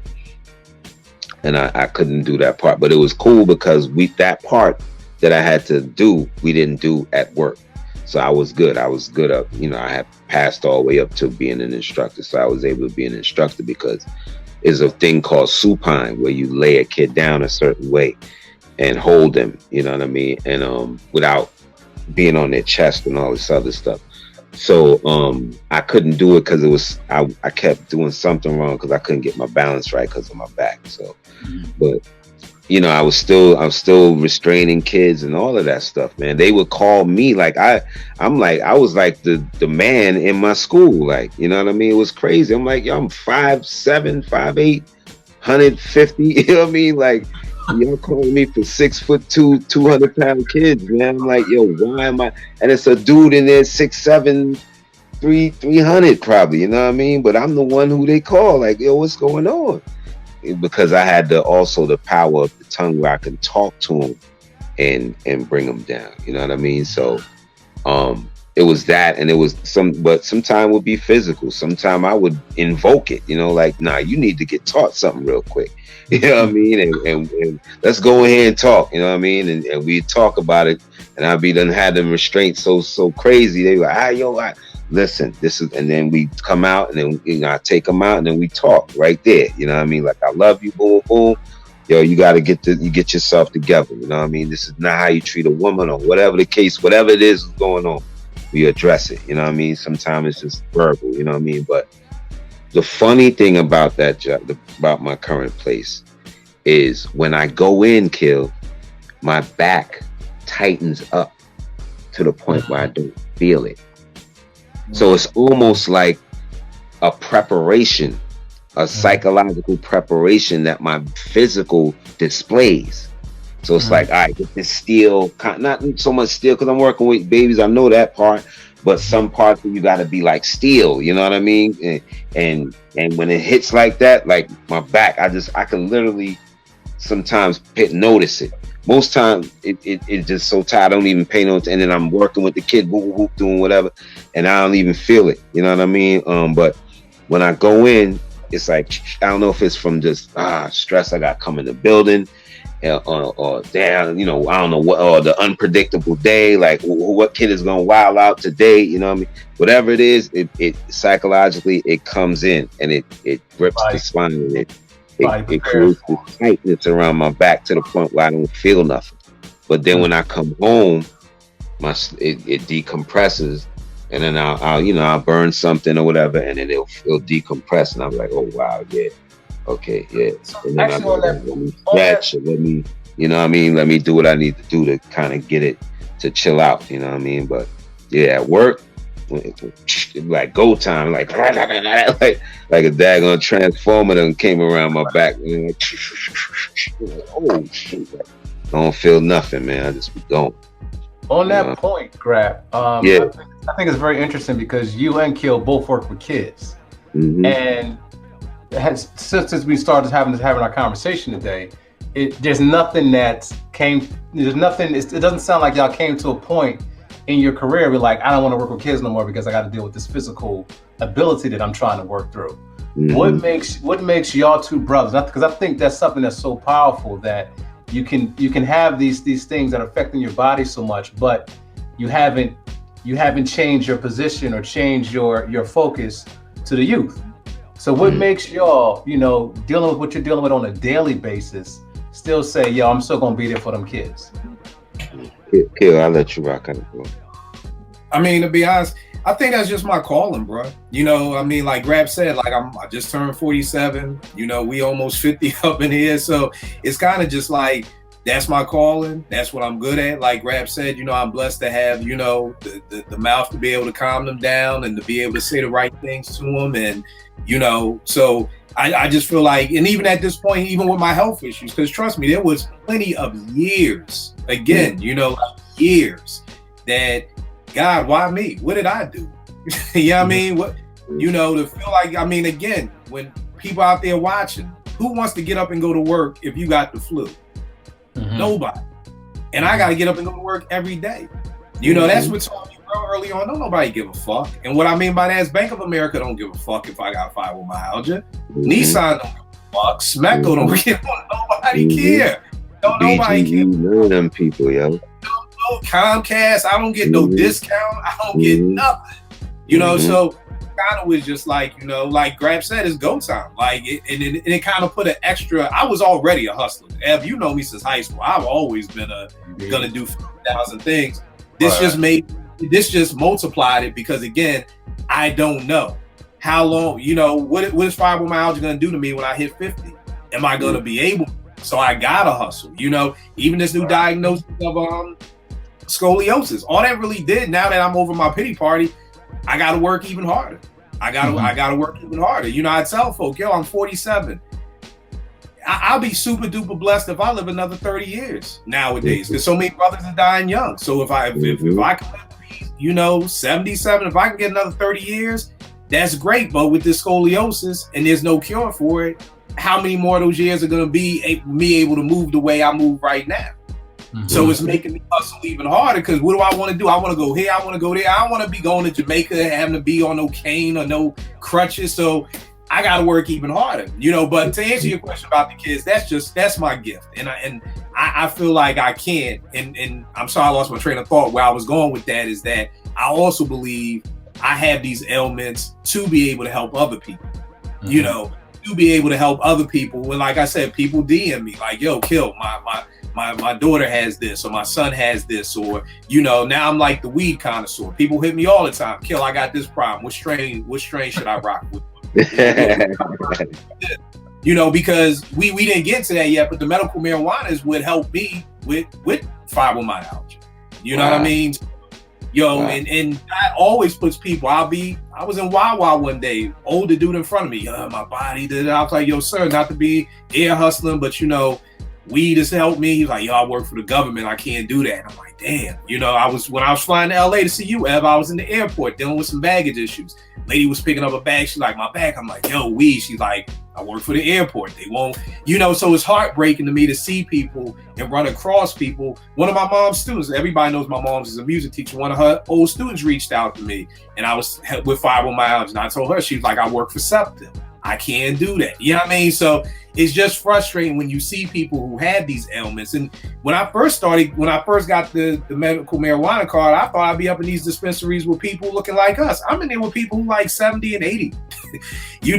And I couldn't do that part, but it was cool because that part that I had to do, we didn't do at work. So I was good. Up, you know, I had passed all the way up to being an instructor. So I was able to be an instructor because there's a thing called supine where you lay a kid down a certain way and hold them, you know what I mean? And without being on their chest and all this other stuff. So I couldn't do it because I kept doing something wrong because I couldn't get my balance right because of my back. So, but you know, I'm still restraining kids and all of that stuff, man. They would call me like I was like the man in my school, like, you know what I mean? It was crazy. I'm like, yo, I'm 5'7", 5'8", 150. You know what I mean? Like, y'all calling me for 6'2", 200-pound kids, man. I'm like, yo, why am I? And it's a dude in there 6'7", 300 probably. You know what I mean? But I'm the one who they call. Like, yo, what's going on? Because I had also the power of the tongue where I can talk to them and bring them down. You know what I mean? So it was that, and it was but sometimes it would be physical. Sometimes I would invoke it, you know, like, nah, you need to get taught something real quick. You know what I mean? And let's go ahead and talk, you know what I mean? And we talk about it, and I'd be done had them restraints so crazy. They were like, listen, this is, and then we come out, and then, you know, I take them out, and then we talk right there. You know what I mean? Like, I love you, boom, boom. Yo, you got to get yourself together. You know what I mean? This is not how you treat a woman, or whatever the case, whatever it is going on. we address it. You know what I mean? Sometimes it's just verbal. You know what I mean? But the funny thing about that job, about my current place, is when I go in, Kill, my back tightens up to the point where I don't feel it. So it's almost like a preparation, a psychological preparation that my physical displays. So it's like, all right, get this steel, not so much steel because I'm working with babies, I know that part, but some parts you got to be like steel, you know what I mean? And when it hits like that, like my back, I can literally sometimes notice it. Most times it's just so tight, I don't even pay no attention, and then I'm working with the kid, whoop, whoop, doing whatever, and I don't even feel it, you know what I mean? But when I go in, it's like, I don't know if it's from just stress I got coming to the building, or damn, you know, I don't know what, or the unpredictable day, like what kid is gonna wild out today, you know what I mean? Whatever it is, it psychologically it comes in and it rips the spine, and it creates this tightness around my back to the point where I don't feel nothing. But then when I come home, it decompresses, and then I'll burn something or whatever, and then it'll decompress, and I'm like, oh wow, yeah. Okay, yeah. And then let me stretch, and let me, you know what I mean? Let me do what I need to do to kind of get it to chill out, you know what I mean? But yeah, at work, like go time, like a daggone transformer that came around my back, and like, oh shit, I don't feel nothing, man. I just be going. On that point, Grap, yeah. I think it's very interesting because you and Kill both work with kids, and since we started having our conversation today, there's nothing that came. There's nothing. It doesn't sound like y'all came to a point in your career where like, I don't want to work with kids no more because I got to deal with this physical ability that I'm trying to work through. What makes y'all two brothers? Because I think that's something that's so powerful that you can have these things that are affecting your body so much, but you haven't changed your position or changed your focus to the youth. So what makes y'all, you know, dealing with what you're dealing with on a daily basis, still say, yo, I'm still gonna be there for them kids? Kill, I'll let you rock on, bro. I mean, to be honest, I think that's just my calling, bro. You know, I mean, like Grap said, like I just turned 47. You know, we almost 50 up in here, so it's kind of just like, that's my calling. That's what I'm good at. Like Grap said, you know, I'm blessed to have, you know, the mouth to be able to calm them down and to be able to say the right things to them. And, you know, so I just feel like, and even at this point, even with my health issues, because trust me, there was plenty of years, again, you know, years that, God, why me? What did I do? You know what I mean? What, you know, to feel like, I mean, again, when people out there watching, who wants to get up and go to work if you got the flu? Nobody. And I got to get up and go to work every day. You know, that's what told me real early on. Don't nobody give a fuck. And what I mean by that is Bank of America don't give a fuck if I got fibromyalgia. Nissan don't give a fuck. Smecco don't give a fuck. Nobody care. Don't nobody care. None of them people, yo. No Comcast. I don't get no discount. I don't get nothing. You know, so kind of was just like, you know, like Grap said, it's go time. Like, it kind of put an extra. I was already a hustler. Ev, you know me since high school. I've always been gonna do 50,000 things. This just multiplied it because again, I don't know how long. You know, what is fibromyalgia gonna do to me when I hit 50? Am I gonna be able? So I gotta hustle. You know, even this new diagnosis of scoliosis. All that really did. Now that I'm over my pity party, I gotta work even harder. I gotta work even harder. You know, I tell folk, yo, I'm 47. I'll be super duper blessed if I live another 30 years nowadays, because so many brothers are dying young. So if I can live, you know, 77, if I can get another 30 years, that's great. But with this scoliosis and there's no cure for it, how many more of those years are gonna be me able to move the way I move right now? So it's making me hustle even harder, because what do I want to do? I want to go here, I want to go there. I don't want to be going to Jamaica having to be on no cane or no crutches. So I got to work even harder, you know. But to answer your question about the kids, that's my gift. And I feel like I can. And I'm sorry I lost my train of thought. Where I was going with that is that I also believe I have these ailments to be able to help other people, you know, to be able to help other people. When, like I said, people DM me like, yo, Kill, my daughter has this, or my son has this, or now I'm like the weed connoisseur. People hit me all the time. Kill, I got this problem. What strain should I rock with? Because we didn't get to that yet, but the medical marijuanas would help me with fibromyalgia. You know what I mean? And that always puts people. I was in Wawa one day, older dude in front of me, my body. I was like, yo, sir, not to be air hustling, but weed has helped me. He's like, yo, I work for the government. I can't do that. And I'm like, damn. When I was flying to LA to see you, Ev, I was in the airport dealing with some baggage issues. Lady was picking up a bag. She's like, my bag. I'm like, yo, weed. She's like, I work for the airport. They won't, so it's heartbreaking to me to see people and run across people. One of my mom's students, everybody knows my mom is a music teacher. One of her old students reached out to me, and I was with fibromyalgia. And I told her, she was like, I work for Septim. I can't do that. You know what I mean? So it's just frustrating when you see people who have these ailments. And when I first got the medical marijuana card, I thought I'd be up in these dispensaries with people looking like us. I'm in there with people who like 70 and 80,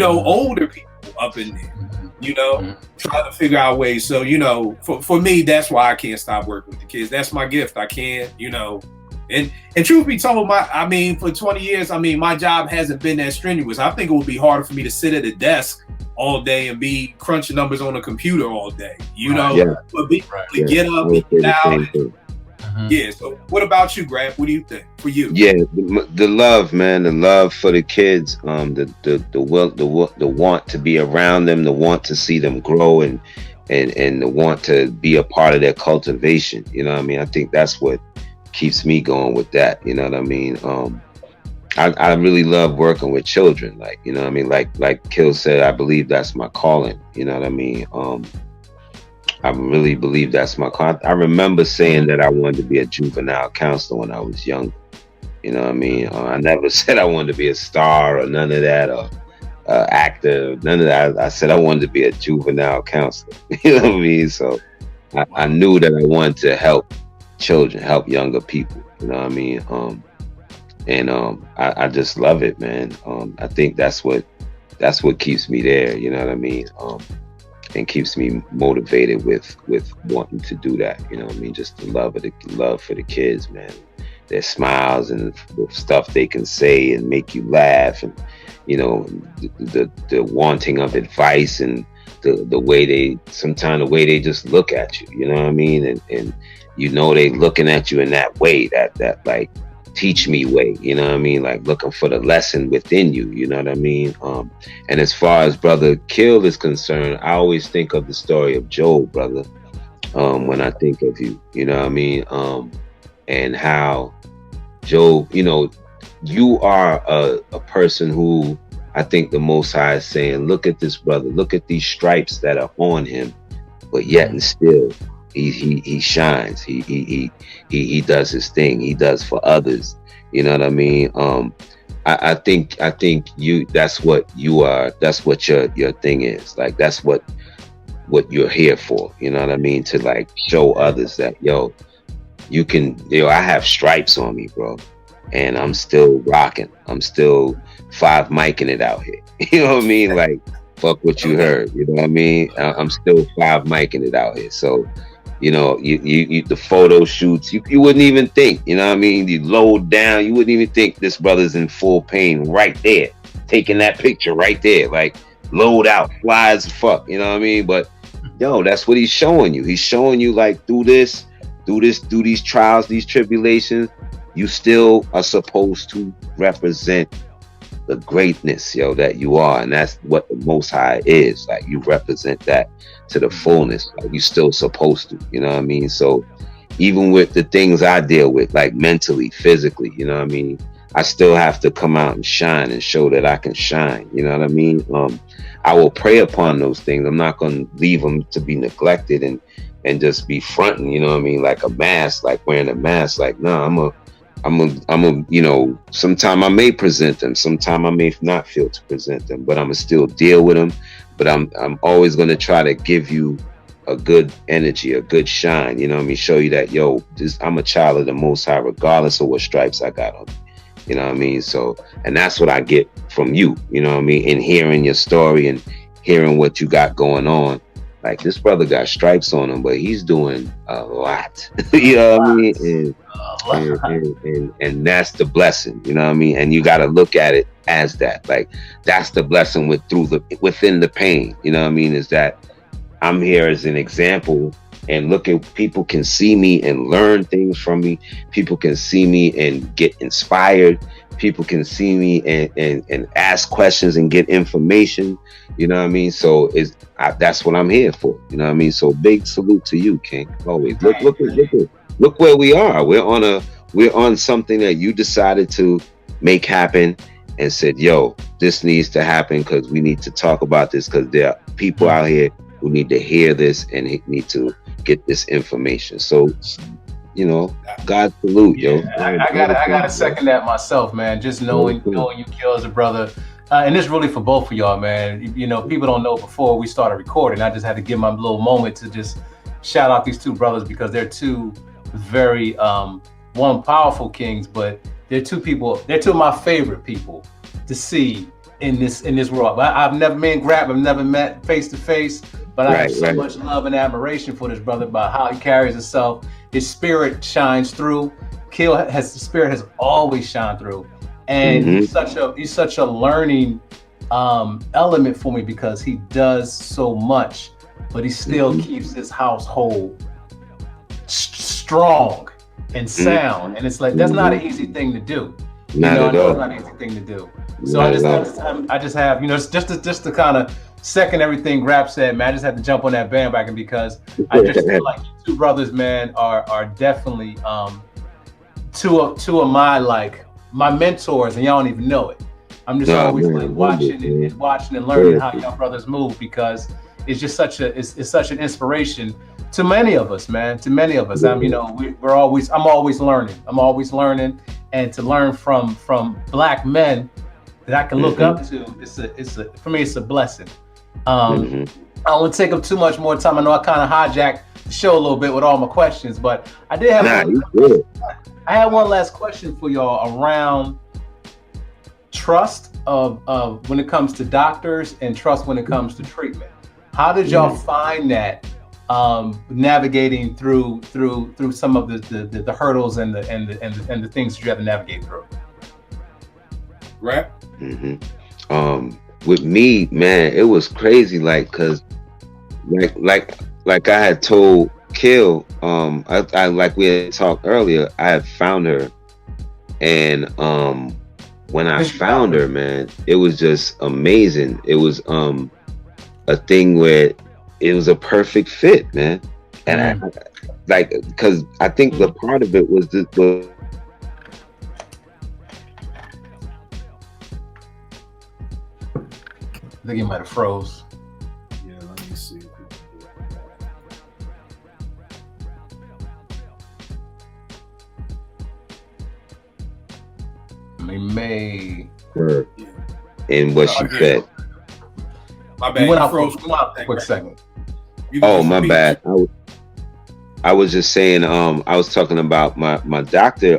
older people up in there, trying to figure out ways. So, for me, that's why I can't stop working with the kids. That's my gift. I can't, and truth be told, for 20 years, my job hasn't been that strenuous. I think it would be harder for me to sit at a desk all day and be crunching numbers on a computer all day, but get up, get down. Yeah. So what about you, Grap? What do you think for you? Yeah, the love, man, the love for the kids, the want to be around them, the want to see them grow, and the want to be a part of their cultivation. I think that's what keeps me going with that. You know what I mean? I really love working with children. Like, like Kill said, I believe that's my calling. You know what I mean? I really believe that's my calling. I remember saying that I wanted to be a juvenile counselor when I was young. You know what I mean? I never said I wanted to be a star or none of that, or actor, none of that. I said I wanted to be a juvenile counselor. You know what I mean? So I knew that I wanted to help children, help younger people. You know what I mean? I just love it, man. I think that's what keeps me there. You know what I mean? And keeps me motivated with wanting to do that. You know what I mean? Just the love for the kids, man. Their smiles and the stuff they can say and make you laugh, and the wanting of advice, and the way they just look at you. You know what I mean? And they looking at you in that way, that like teach me way, you know what I mean? Like looking for the lesson within you, you know what I mean? And as far as Brother Kill is concerned, I always think of the story of Job, brother, when I think of you, you know what I mean? And how Job, you are a person who I think the Most High is saying, look at this brother, look at these stripes that are on him, but yet and still he shines. He does his thing. He does for others. You know what I mean? I think you. That's what you are. That's what your thing is. Like that's what you're here for. You know what I mean? To like show others that you can. I have stripes on me, bro, and I'm still rocking. I'm still 5 micing it out here. You know what I mean? Like fuck what you heard. You know what I mean? I'm still 5 micing it out here. So. You the photo shoots, you wouldn't even think, you know what I mean? You load down, you wouldn't even think this brother's in full pain right there, taking that picture right there, like load out, fly as fuck, you know what I mean? But that's what he's showing you. He's showing you like through these trials, these tribulations, you still are supposed to represent the greatness, that you are. And that's what the Most High is. Like you represent that to the fullness. Like you still supposed to, you know what I mean? So even with the things I deal with, like mentally, physically, you know what I mean? I still have to come out and shine and show that I can shine. You know what I mean? I will pray upon those things. I'm not going to leave them to be neglected and just be fronting, you know what I mean? Like a mask, like wearing a mask. Like, no, sometime I may present them, sometime I may not feel to present them, but I'm gonna still deal with them. But I'm always gonna try to give you a good energy, a good shine, you know what I mean? Show you that, I'm a child of the Most High, regardless of what stripes I got on me, you know what I mean? So, and that's what I get from you, you know what I mean? In hearing your story and hearing what you got going on. like this brother got stripes on him, but he's doing a lot. You know what I mean? And that's the blessing, you know what I mean? And you got to look at it as that, like that's the blessing within the pain, you know what I mean? Is that I'm here as an example, and look at people can see me and learn things from me. People can see me and get inspired. People can see me and ask questions and get information, you know what I mean? So that's what I'm here for, you know what I mean? So big salute to you, King. Always look where we are. We're on something that you decided to make happen and said, yo, this needs to happen because we need to talk about this, because there are people out here who need to hear this and need to get this information. So, you know, God salute, yo. I gotta second that myself, man. Just knowing you kill as a brother. And it's really for both of y'all, man. You know, people don't know before we started recording. I just had to give my little moment to just shout out these two brothers, because they're two very one powerful kings, but they're two of my favorite people to see in this world. I've never met face to face, but I have so much love and admiration for this brother about how he carries himself. His spirit shines through. The spirit has always shined through, and he's such a learning element for me, because he does so much, but he still keeps his household strong and sound, and it's like that's not an easy thing to do. Not at all. It's not an easy thing to do. So I just have, you know, just to kind of second everything Grap said, man. I just had to jump on that bandwagon, because I just feel like you two brothers, man, are definitely two of my mentors, and y'all don't even know it. I'm just always watching and learning how y'all brothers move, because it's just such an inspiration to many of us, man. To many of us, I'm always learning, and to learn from Black men that I can look up to. For me, it's a blessing. I don't want to take up too much more time. I know I kind of hijacked the show a little bit with all my questions, but I did have I had one last question for y'all around trust of when it comes to doctors, and trust when it comes to treatment. How did y'all find that navigating through some of the hurdles and the things that you have to navigate through? Grap? With me, man, it was crazy, like, cause like I had told Kill, I like we had talked earlier, I had found her, and when I found her, man, it was just amazing. It was a thing where it was a perfect fit, man. And I like, because I think the part of it was I think he might have froze. Yeah, let me see. He may. her and what she fed. My bad. You went You out froze for a quick second. Oh, my bad. I was just saying, I was talking about my doctor.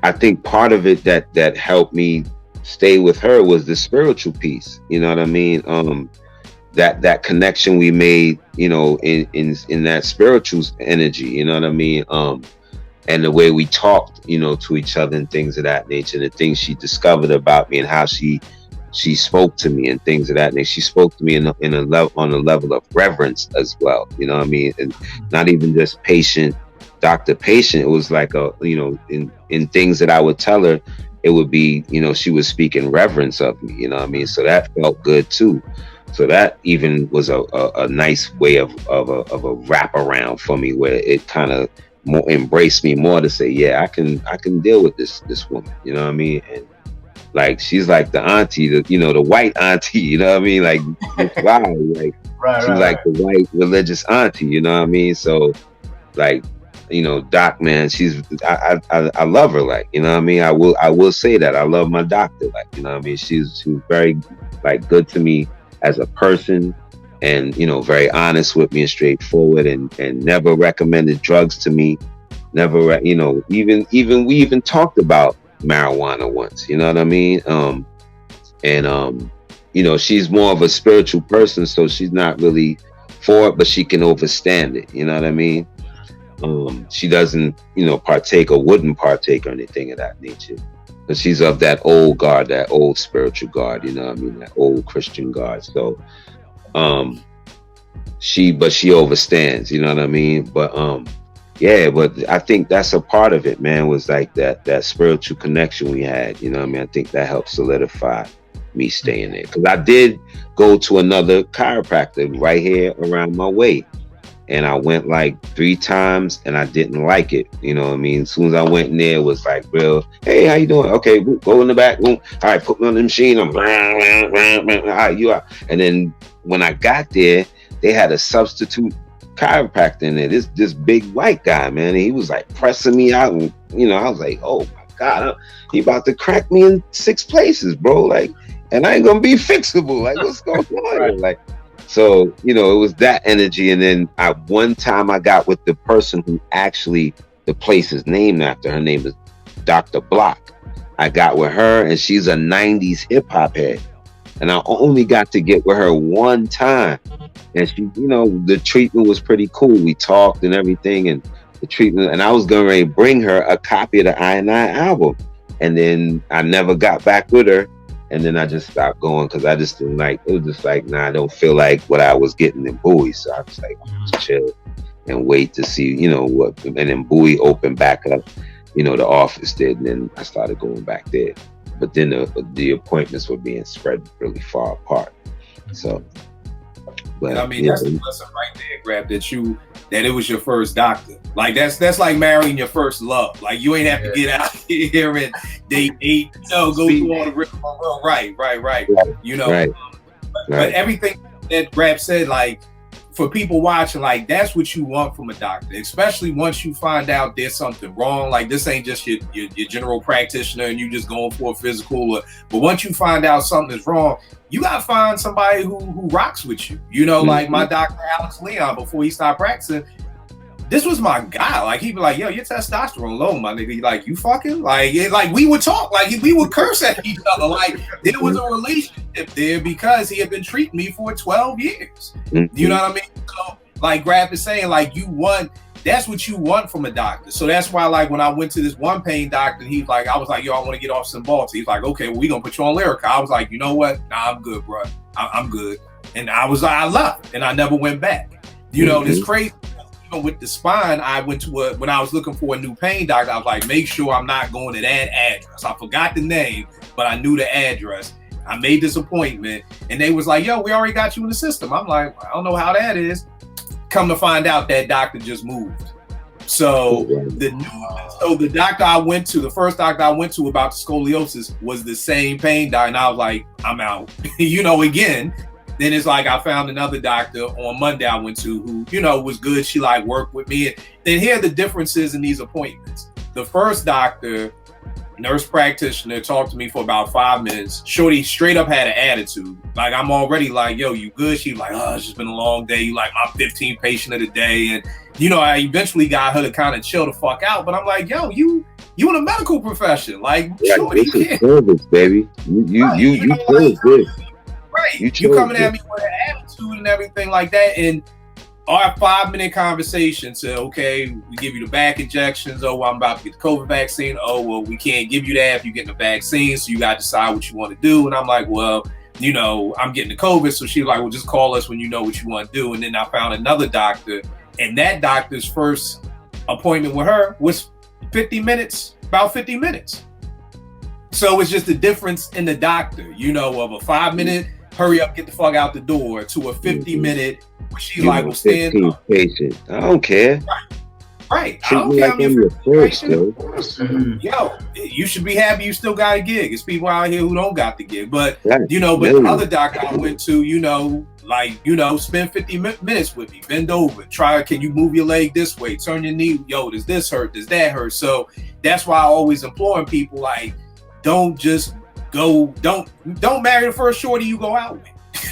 I think part of it that helped me stay with her was the spiritual piece. You know what I mean? That connection we made, you know, in that spiritual energy, you know what I mean? And the way we talked, you know, to each other and things of that nature, the things she discovered about me and how she spoke to me and things of that nature. She spoke to me on a level of reverence as well. You know what I mean? And not even just doctor patient. It was like in things that I would tell her, it would be, you know, she was speaking reverence of me, you know what I mean? So that felt good too. So that even was a nice way of a wraparound for me, where it kind of more embraced me more to say, yeah, I can deal with this woman, you know what I mean? And like, she's like the auntie, the white auntie, you know what I mean? Like, wow, like she's like the white religious auntie, you know what I mean? So like, you know, Doc, man, I love her, like, you know what I mean? I will say that I love my doctor, like, you know what I mean? She was very like good to me as a person, and, you know, very honest with me and straightforward, and never recommended drugs to me. Never, you know, even we even talked about marijuana once, you know what I mean? And you know, she's more of a spiritual person, so she's not really for it, but she can overstand it. You know what I mean? She doesn't, partake or wouldn't partake or anything of that nature. But she's of that old guard, that old spiritual guard, you know what I mean? That old Christian guard. So she overstands, you know what I mean? But yeah, but I think that's a part of it, man, was like that spiritual connection we had, you know what I mean? I think that helped solidify me staying there. Because I did go to another chiropractor right here around my way. And I went like 3 times and I didn't like it. You know what I mean? As soon as I went in there, it was like real, hey, how you doing? Okay, go in the back room. All right, put me on the machine. I'm all right, you out. And then when I got there, they had a substitute chiropractor in there. This big white guy, man. And he was like pressing me out. And, I was like, oh my God, he about to crack me in 6 places, bro. Like, and I ain't gonna be fixable. Like, what's going on? Right. Like, so, it was that energy. And then one time I got with the person who actually the place is named after. Her name is Dr. Block. I got with her and she's a 90s hip hop head. And I only got to get with her one time. And she, the treatment was pretty cool. We talked and everything and the treatment. And I was going to bring her a copy of the I&I album. And then I never got back with her. And then I just stopped going because I just didn't like, it was just like, nah, I don't feel like what I was getting in Bowie. So I was like, just chill and wait to see, what. And then Bowie opened back up, the office did. And then I started going back there. But then the appointments were being spread really far apart. So, but I mean, that's the lesson right there, Grap, that it was your first doctor. Like that's like marrying your first love. Like you ain't have to get out here and date 8, go through all the rigmarole. Right. Right. But everything that Grap said, like for people watching, like that's what you want from a doctor, especially once you find out there's something wrong. Like this ain't just your general practitioner and you just going for a physical. But once you find out something is wrong, you gotta find somebody who rocks with you. Like my doctor Alex Leon, before he stopped practicing, this was my guy. Like he'd be like, yo, your testosterone low, my nigga. Like you fucking like we would talk, like we would curse at each other. Like there was a relationship there because he had been treating me for 12 years. You know what I mean? So like Grap is saying, like that's what you want from a doctor. So that's why, like, when I went to this one pain doctor, he's like, I was like, yo, I want to get off Cymbalta. He's like, okay, well, we gonna put you on Lyrica. I was like, you know what? Nah, I'm good, bro. I'm good. And I was like, I left, and I never went back. This crazy. Even with the spine, I went to when I was looking for a new pain doctor, I was like, make sure I'm not going to that address. I forgot the name, but I knew the address. I made this appointment, and they was like, yo, we already got you in the system. I'm like, I don't know how that is. Come to find out, that doctor just moved. So the doctor I went to, the first doctor I went to about the scoliosis was the same pain doctor, and I was like, I'm out. Again. Then it's like I found another doctor on Monday I went to who, was good. She like worked with me. And then here are the differences in these appointments. The first doctor, nurse practitioner, talked to me for about 5 minutes. Shorty straight up had an attitude. Like I'm already like, yo, you good? She's like, oh, it's just been a long day. You like my 15th patient of the day. And I eventually got her to kind of chill the fuck out. But I'm like, yo, you in a medical profession. Like, shorty, this is service, baby. You good. Right, you coming at me with an attitude and everything like that, and our 5-minute conversation said, okay, we give you the back injections. Oh, I'm about to get the COVID vaccine. Oh, well, we can't give you that if you're getting the vaccine, so you got to decide what you want to do. And I'm like, well, I'm getting the COVID, so she's like, well, just call us when you know what you want to do. And then I found another doctor, and that doctor's first appointment with her was 50 minutes, about 50 minutes. So it's just a difference in the doctor, of a 5-minute hurry up, get the fuck out the door, to a 50-minute where she's like, well, stand up. Patient. I don't care. Right. I don't care. Yo, you should be happy you still got a gig. It's people out here who don't got the gig. But, but the other doctor I went to, spend 50 minutes with me, bend over, can you move your leg this way, turn your knee, yo, does this hurt, does that hurt? So that's why I always implore people, like, don't just don't marry the first shorty you go out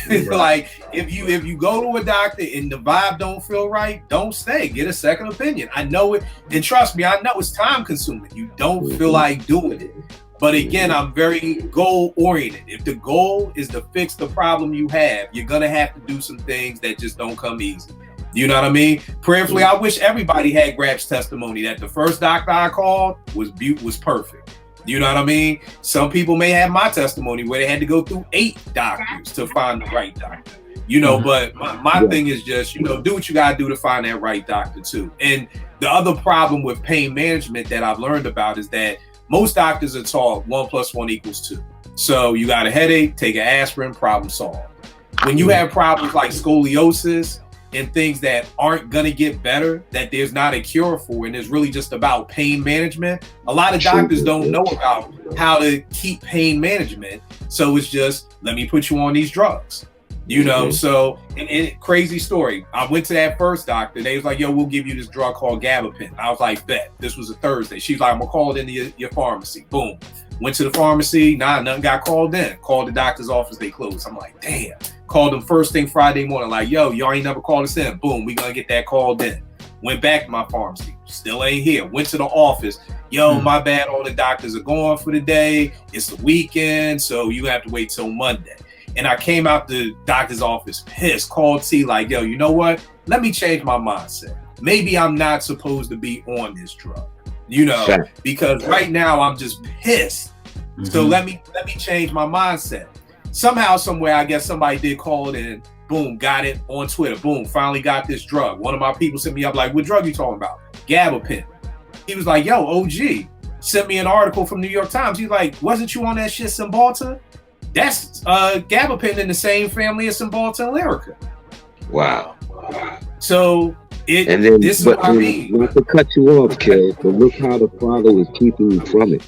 with. Like if you go to a doctor and the vibe don't feel right, don't stay. Get a second opinion. I know it, and trust me, I know it's time consuming. You don't feel like doing it, But again, I'm very goal oriented. If the goal is to fix the problem you have, you're gonna have to do some things that just don't come easy. You know what I mean? Prayerfully, I wish everybody had Grap's testimony that the first doctor I called was perfect. You know what I mean? Some people may have my testimony where they had to go through 8 doctors to find the right doctor. You know, but my thing is just, you know, do what you gotta do to find that right doctor too. And the other problem with pain management that I've learned about is that most doctors are taught 1 + 1 = 2. So you got a headache, take an aspirin, problem solved. When you have problems like scoliosis and things that aren't gonna get better, that there's not a cure for, and it's really just about pain management, a lot of doctors don't know about how to keep pain management. So it's just, let me put you on these drugs. You know, so, and crazy story. I went to that first doctor. They was like, yo, we'll give you this drug called gabapentin. I was like, bet. This was a Thursday. She's like, I'm going to call it into your pharmacy. Boom. Went to the pharmacy. Nothing got called in. Called the doctor's office. They closed. I'm like, damn. Called them first thing Friday morning. Like, yo, y'all ain't never called us in. Boom. We going to get that called in. Went back to my pharmacy. Still ain't here. Went to the office. Yo, my bad. All the doctors are gone for the day. It's the weekend. So you have to wait till Monday. And I came out the doctor's office pissed, called T like, yo, you know what? Let me change my mindset. Maybe I'm not supposed to be on this drug, you know, because right now I'm just pissed. So let me change my mindset. Somehow, somewhere, I guess somebody did call it in. Boom, got it on Twitter. Boom, finally got this drug. One of my people sent me up like, what drug you talking about? Gabapentin. He was like, yo, OG. Sent me an article from New York Times. He's like, wasn't you on that shit, Cymbalta? That's gabapentin in the same family as Cymbalta and Lyrica. Wow. So this is what I mean. Not to cut you off, Kel, but look how the Father was keeping you from it.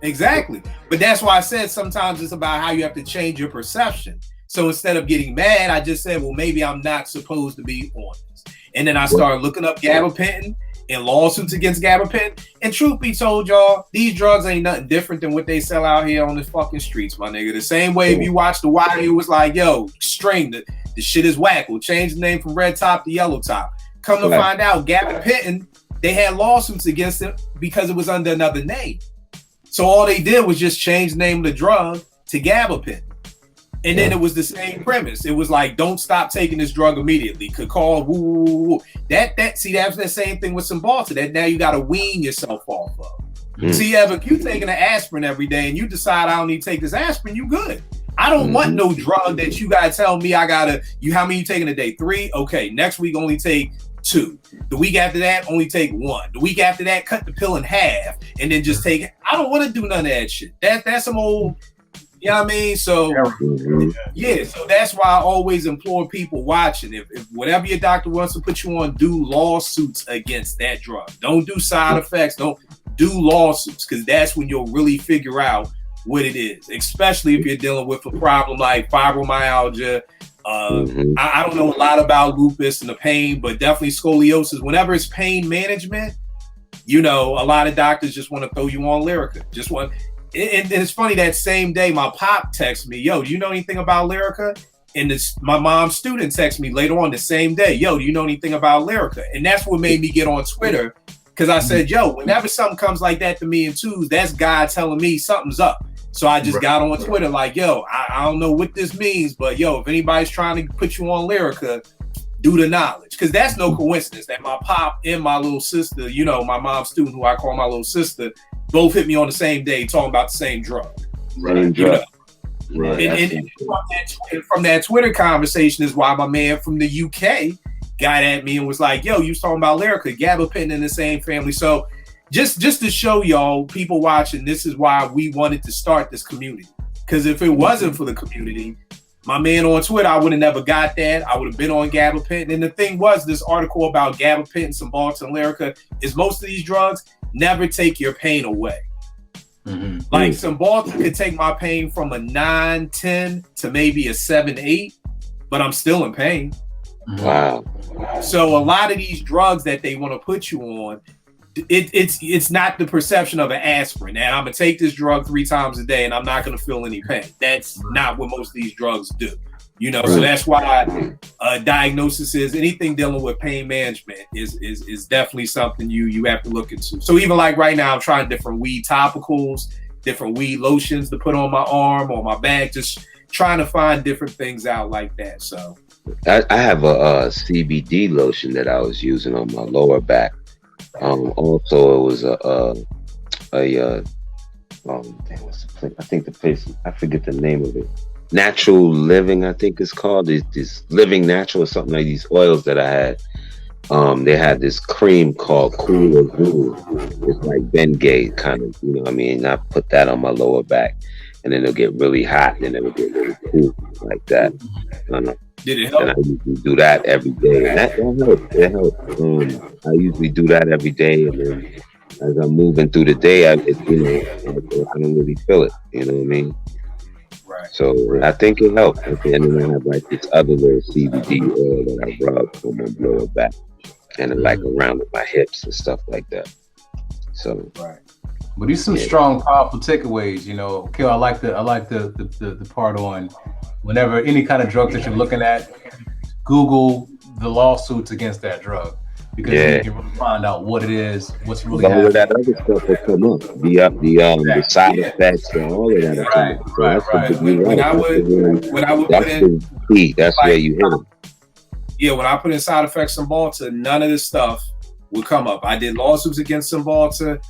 Exactly. But that's why I said sometimes it's about how you have to change your perception. So instead of getting mad, I just said, well, maybe I'm not supposed to be on this. And then I started looking up gabapentin and lawsuits against gabapentin. And truth be told, y'all, these drugs ain't nothing different than what they sell out here on the fucking streets, my nigga. The same way if you watch The Wire, it was like, yo, string, the shit is whack. We'll change the name from red top to yellow top. Come to find out, gabapentin, they had lawsuits against it because it was under another name. So all they did was just change the name of the drug to gabapentin. And then it was the same premise. It was like, don't stop taking this drug immediately. Could call woo. That's the same thing with Cymbalta. That now you got to wean yourself off of. See, if you taking an aspirin every day and you decide I don't need to take this aspirin, you good. I don't want no drug that you gotta tell me how many you taking a day? 3? Okay, next week only take 2. The week after that, only take 1. The week after that, cut the pill in half and then just take it. I don't want to do none of that shit. That's some old. You know what I mean? So, so that's why I always implore people watching, if whatever your doctor wants to put you on, do lawsuits against that drug. Don't do side effects. Don't do lawsuits, because that's when you'll really figure out what it is, especially if you're dealing with a problem like fibromyalgia. I don't know a lot about lupus and the pain, but definitely scoliosis. Whenever it's pain management, you know, a lot of doctors just want to throw you on Lyrica. And it's funny, that same day, my pop texted me, yo, do you know anything about Lyrica? And my mom's student texted me later on the same day, yo, do you know anything about Lyrica? And that's what made me get on Twitter, because I said, yo, whenever something comes like that to me in twos, that's God telling me something's up. So I just got on Twitter like, yo, I don't know what this means, but yo, if anybody's trying to put you on Lyrica, do the knowledge. Because that's no coincidence that my pop and my little sister, you know, my mom's student, who I call my little sister, both hit me on the same day talking about the same drug. Right. You know? Right. And from that Twitter conversation is why my man from the UK got at me and was like, yo, you was talking about Lyrica, gabapentin in the same family. So just to show y'all, people watching, this is why we wanted to start this community. Because if it wasn't for the community, my man on Twitter, I would have never got that. I would have been on gabapentin. And the thing was, this article about gabapentin, Cymbalta, and Lyrica is most of these drugs never take your pain away. Like Cymbalta could take my pain from a 9, 10 to maybe a 7, 8, but I'm still in pain. Wow. So a lot of these drugs that they want to put you on, it's not the perception of an aspirin, and I'm gonna take this drug 3 times a day and I'm not gonna feel any pain. That's not what most of these drugs do. You know, so that's why diagnosis is anything dealing with pain management is definitely something you have to look into. So even like right now, I'm trying different weed topicals, different weed lotions to put on my arm or my back, just trying to find different things out like that. So I have a CBD lotion that I was using on my lower back. Also, it was what's the place? I think the place, I forget the name of it. Natural Living, I think it's called. This Living Natural or something, like these oils that I had. They had this cream called Cool Azul. It's like Bengay kind of, you know what I mean? I put that on my lower back, and then it'll get really hot, and then it'll get really cool like that. did it help? And I usually do that every day, and that helps. It helps. I usually do that every day, and then as I'm moving through the day, I don't really feel it. You know what I mean? Right. So I think it helps. And then I have like this other little CBD oil that I rub on my lower back and like around my hips and stuff like that. So right. But these some strong, powerful takeaways. You know, Kill. I like the part on whenever any kind of drug that you're looking at, Google the lawsuits against that drug, because you can really find out what it is, what's really happening. All of that other stuff will come up. The side effects and all of that. Right. When I would that's put in the key. That's where you hit them. Yeah, when I put in side effects Cymbalta, none of this stuff would come up. I did lawsuits against Cymbalta,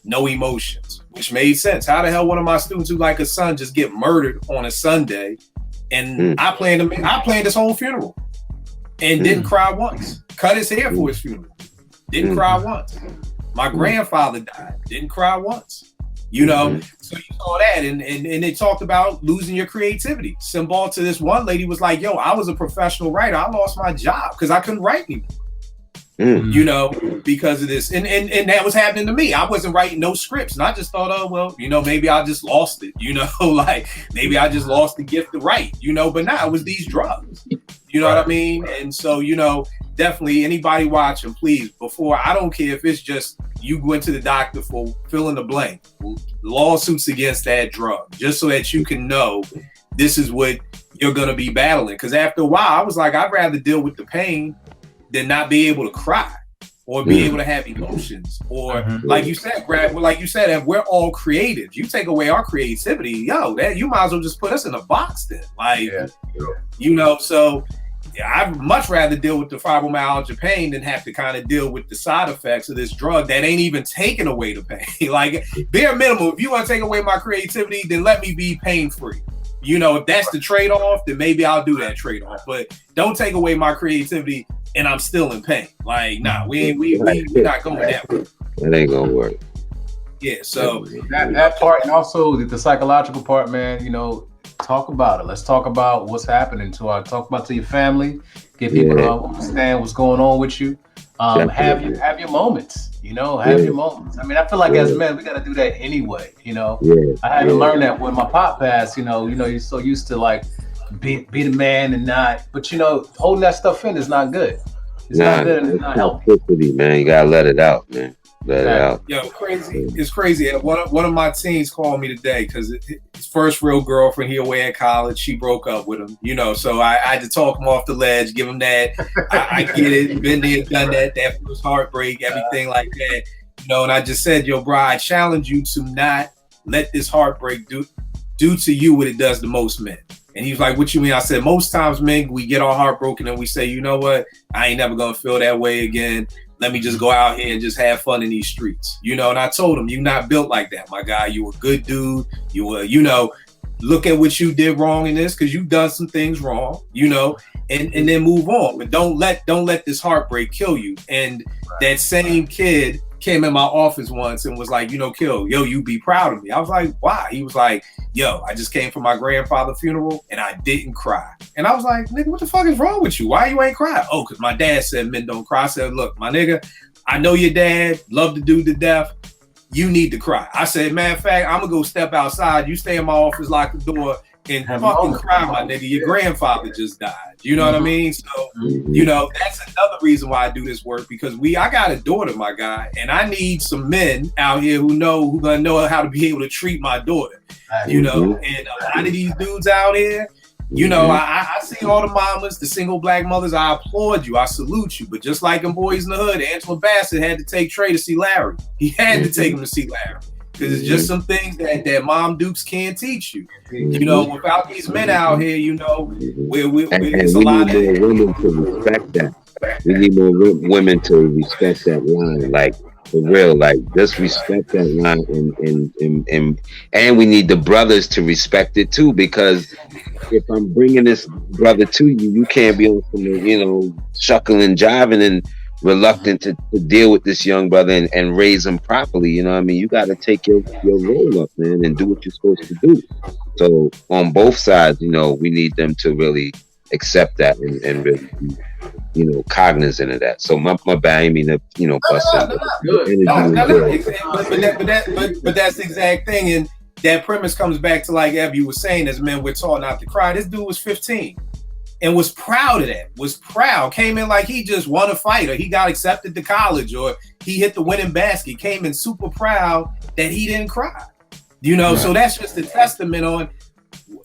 no emotions, which made sense. How the hell one of my students who like a son just get murdered on a Sunday, and I planned his whole funeral and didn't cry once. Cut his hair for his funeral, didn't cry once. My grandfather died, didn't cry once. You know, so you saw that, and they talked about losing your creativity. Cymbalta, this one lady was like, "Yo, I was a professional writer. I lost my job because I couldn't write anymore." You know, because of this, and that was happening to me. I wasn't writing no scripts, and I just thought, oh well, you know, maybe I just lost it. You know, like maybe I just lost the gift to write. You know, but now it was these drugs. You know what I mean? And so, you know, definitely anybody watching, please, before, I don't care if it's just you went to the doctor for fill in the blank, lawsuits against that drug, just so that you can know this is what you're going to be battling. Because after a while, I was like, I'd rather deal with the pain than not be able to cry or be able to have emotions. Or like you said, Grap, like you said, and we're all creative. You take away our creativity, you might as well just put us in a box then. Like, you know, so I'd much rather deal with the fibromyalgia pain than have to kind of deal with the side effects of this drug that ain't even taking away the pain. Like, bare minimum, if you want to take away my creativity, then let me be pain-free. You know, if that's the trade-off, then maybe I'll do that trade-off. But don't take away my creativity and I'm still in pain. Like, nah, we're not going that way. That ain't gonna work. Yeah, so that part, and also the psychological part, man, you know, talk about it. Let's talk about what's happening talk about to your family, get people to understand what's going on with you. Have your moments, you know, have your moments. I mean, I feel like as men, we got to do that anyway, you know. I had to learn that when my pop passed, you know, you're so used to like be the man and not, but you know, holding that stuff in is not good. It's not good and it's not healthy. Man, you gotta let it out, man. Let it out. Yo, crazy. It's crazy. One of my teens called me today because his first real girlfriend, he away at college, she broke up with him, you know, so I had to talk him off the ledge, give him that. I get it, been there, done that first heartbreak, everything like that, you know, and I just said, yo, bro, I challenge you to not let this heartbreak do to you what it does to most men. And he was like, what you mean? I said, most times, men, we get our heart broken and we say, you know what? I ain't never going to feel that way again. Let me just go out here and just have fun in these streets. You know, and I told him, you're not built like that, my guy. You a good dude. You were, you know, look at what you did wrong in this because you've done some things wrong, you know, and then move on. But don't let this heartbreak kill you. And that same kid came in my office once and was like, you know, Kill, yo, you be proud of me. I was like, why? He was like, yo, I just came from my grandfather's funeral and I didn't cry. And I was like, nigga, what the fuck is wrong with you? Why you ain't cry? Oh, because my dad said men don't cry. I said, look, my nigga, I know your dad, love the dude to death. You need to cry. I said, matter of fact, I'm gonna go step outside. You stay in my office, lock the door, and fucking cry, my nigga. Your grandfather just died. You know what I mean? So, you know, that's another reason why I do this work, because I got a daughter, my guy, and I need some men out here who gonna know how to be able to treat my daughter. You know, and a lot of these dudes out here, you know, I see all the mamas, the single black mothers. I applaud you. I salute you. But just like in Boys in the Hood, Angela Bassett had to take Trey to see Larry. He had to take him to see Larry. because it's just some things that Mom Dukes can't teach you. You know, without these men out here, you know, it's a lot of women to respect that. We need more women to respect that line, like for real, like just respect that line, and we need the brothers to respect it too, because if I'm bringing this brother to you, you can't be on some, you know, shuckling and jiving and reluctant to deal with this young brother and raise him properly. You know what I mean? You got to take your role up, man, and do what you're supposed to do. So on both sides, you know, we need them to really accept that and really be, you know, cognizant of that. So my bad, I mean, you know, bust but that's the exact thing, and that premise comes back to, like Ev, you was saying, as men, we're taught not to cry. This dude was 15 and was proud of that. Came in like he just won a fight, or he got accepted to college, or he hit the winning basket. Came in super proud that he didn't cry. You know, right. So that's just a testament on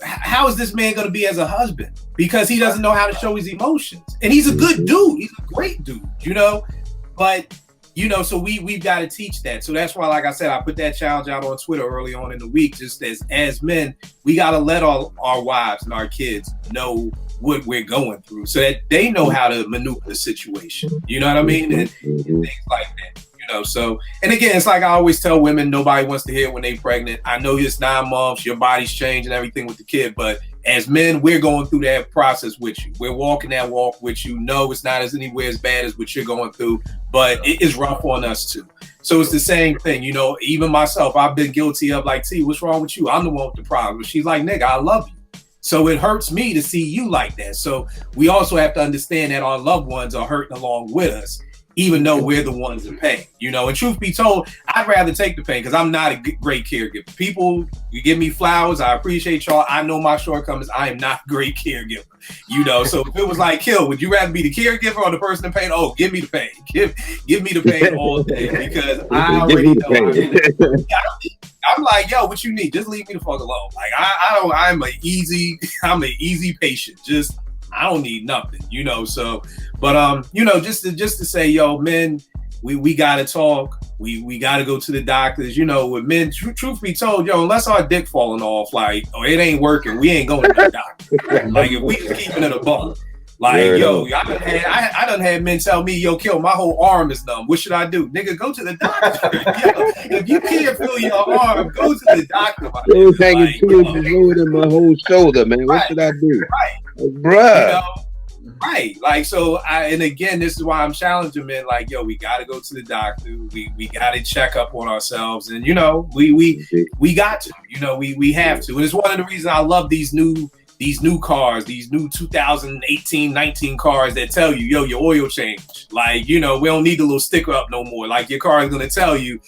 how is this man going to be as a husband, because he doesn't know how to show his emotions. And he's a good dude. He's a great dude, you know, but you know, so we've got to teach that. So that's why, like I said, I put that challenge out on Twitter early on in the week. Just as men, we got to let our wives and our kids know what we're going through, so that they know how to maneuver the situation. You know what I mean? And things like that. You know, so, and again, it's like I always tell women, nobody wants to hear when they're pregnant. I know it's 9 months, your body's changing, everything with the kid, but as men, we're going through that process with you. We're walking that walk with you. No, it's not anywhere as bad as what you're going through, but it is rough on us too. So it's the same thing, you know, even myself, I've been guilty of like, T, what's wrong with you? I'm the one with the problem. But she's like, nigga, I love you. So it hurts me to see you like that. So we also have to understand that our loved ones are hurting along with us, even though we're the ones in pain, you know. And truth be told, I'd rather take the pain, because I'm not a great caregiver. People, you give me flowers, I appreciate y'all. I know my shortcomings. I am not a great caregiver, you know. So if it was like, Kill, would you rather be the caregiver or the person in pain? Oh, give me the pain. Give me the pain all day, because I already know I'm like, yo, what you need? Just leave me the fuck alone. Like I'm an easy patient. Just I don't need nothing, you know. So, but you know, just to say, yo, men, we gotta talk. We gotta go to the doctors. You know, with men, truth be told, yo, unless our dick falling off, like, or it ain't working, we ain't going to the doctor. Like, if we just keeping it a buck. Like, yo, I done had men tell me, yo, Kill, my whole arm is numb. What should I do? Nigga, go to the doctor. Yo, if you can't feel your arm, go to the doctor. It was hanging 2 inches lower than my whole shoulder, man. What should I do? Right. Bruh. You know, right. Like, so and again, this is why I'm challenging men, like, yo, we got to go to the doctor. We got to check up on ourselves. And, you know, we got to, you know, we have to. And it's one of the reasons I love these new cars, these new 2018, 19 cars that tell you, yo, your oil change. Like, you know, we don't need the little sticker up no more. Like, your car is going to tell you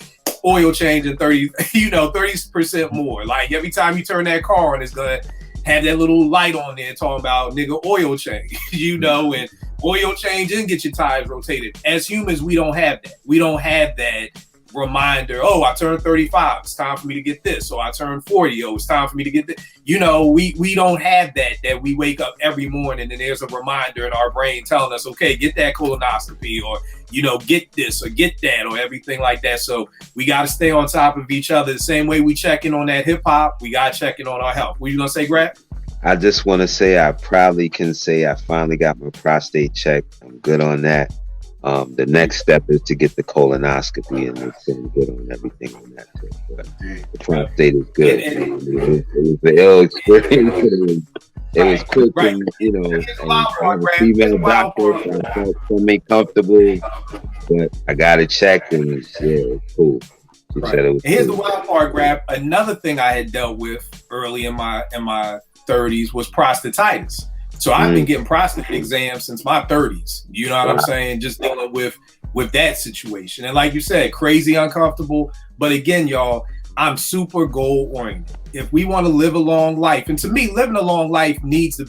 oil change in 30% more. Like, every time you turn that car on, it's going to have that little light on there talking about, nigga, oil change, you know, and oil change and get your tires rotated. As humans, we don't have that. We don't have that reminder, oh, I turned 35, it's time for me to get this. So I turned 40, oh, it's time for me to get this. You know, we don't have that we wake up every morning and there's a reminder in our brain telling us, okay, get that colonoscopy, or, you know, get this or get that, or everything like that. So we got to stay on top of each other. The same way we check in on that hip hop, we got to check in on our health. What you going to say, Grap? I just want to say I proudly can say I finally got my prostate checked. I'm good on that. The next step is to get the colonoscopy, and it's been good on everything on that too. But the prostate is good. It was an ill experience. It was quick, and, you know, and I'm a female doctor, so I felt comfortable, but I got it checked, and it's cool. She said it was Here's cool. The wild part, Grap. Another thing I had dealt with early in my 30s was prostatitis. So I've been getting prostate exams since my 30s. You know what I'm saying? Just dealing with that situation. And like you said, crazy uncomfortable. But again, y'all, I'm super goal oriented. If we want to live a long life, and to me, living a long life means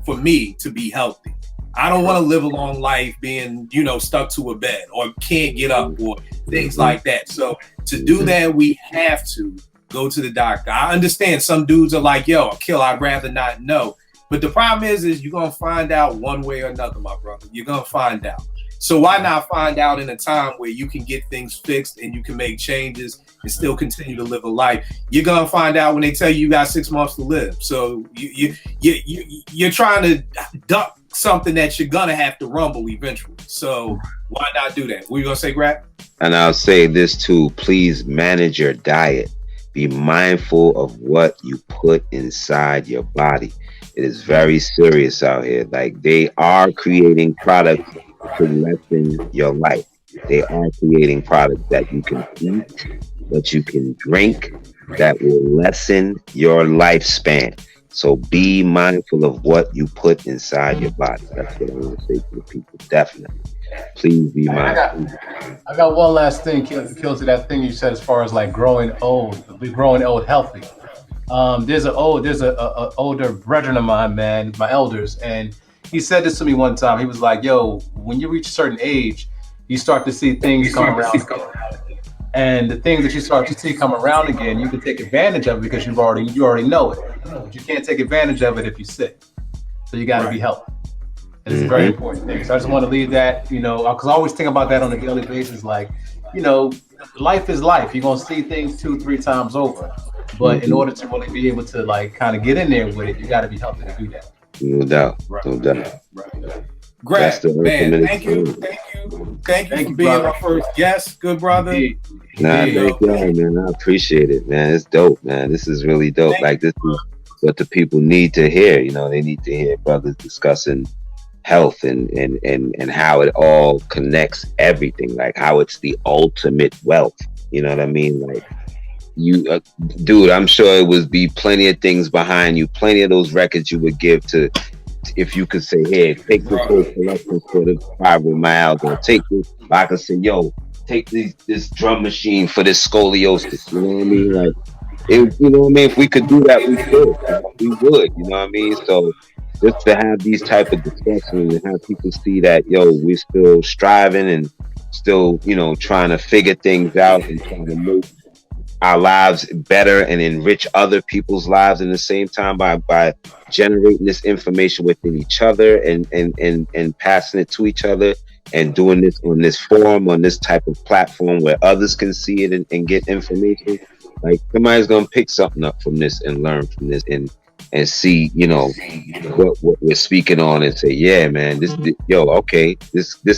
for me to be healthy. I don't want to live a long life being, you know, stuck to a bed or can't get up or things like that. So to do that, we have to go to the doctor. I understand some dudes are like, yo, Kill, I'd rather not know. But the problem is you're going to find out one way or another, my brother. You're going to find out. So why not find out in a time where you can get things fixed and you can make changes and still continue to live a life? You're gonna find out when they tell you got 6 months to live. So you're trying to duck something that you're gonna have to rumble eventually. So why not do that? What are you gonna say, Grap? And I'll say this too, please manage your diet. Be mindful of what you put inside your body. It is very serious out here. Like, they are creating products to lessen your life. They are creating products that you can eat, that you can drink, that will lessen your lifespan. So be mindful of what you put inside your body. That's what I want to say to the people. Definitely. Please be mindful. I got one last thing, Kill, to that thing you said as far as like growing old healthy. There's an older brethren of mine, man, my elders, and he said this to me one time. He was like, yo, when you reach a certain age, you start to see things come around. And the things that you start to see come around again, you can take advantage of it because you already know it. But you can't take advantage of it if you're sick. So you got to be healthy. And it's a very important thing. So I just want to leave that, because I always think about that on a daily basis. Like, life is life. You're going to see things 2-3 times over. But in order to really be able to like kind of get in there with it, you got to be healthy to do that. No doubt. No doubt. Grap, man, thank you for being our first guest, good brother. Nah, thank you, man. I appreciate it, man. It's dope, man. This is really dope. Like, this is what the people need to hear. They need to hear brothers discussing health and how it all connects everything. Like, how it's the ultimate wealth. You know what I mean? Like, you, dude, I'm sure it would be plenty of things behind you, plenty of those records you would give to. If you could say, hey, take this whole collection for the fibromyalgia, take this, I could say, yo, take this drum machine for this scoliosis. You know what I mean? Like, if we could do that, we would, you know what I mean? So just to have these type of discussions and have people see that, yo, we're still striving and still, trying to figure things out and trying to make our lives better and enrich other people's lives in the same time by generating this information within each other and passing it to each other and doing this on this forum, on this type of platform where others can see it and get information. Like, somebody's gonna pick something up from this and learn from this and see, what we're speaking on and say, yeah, man, this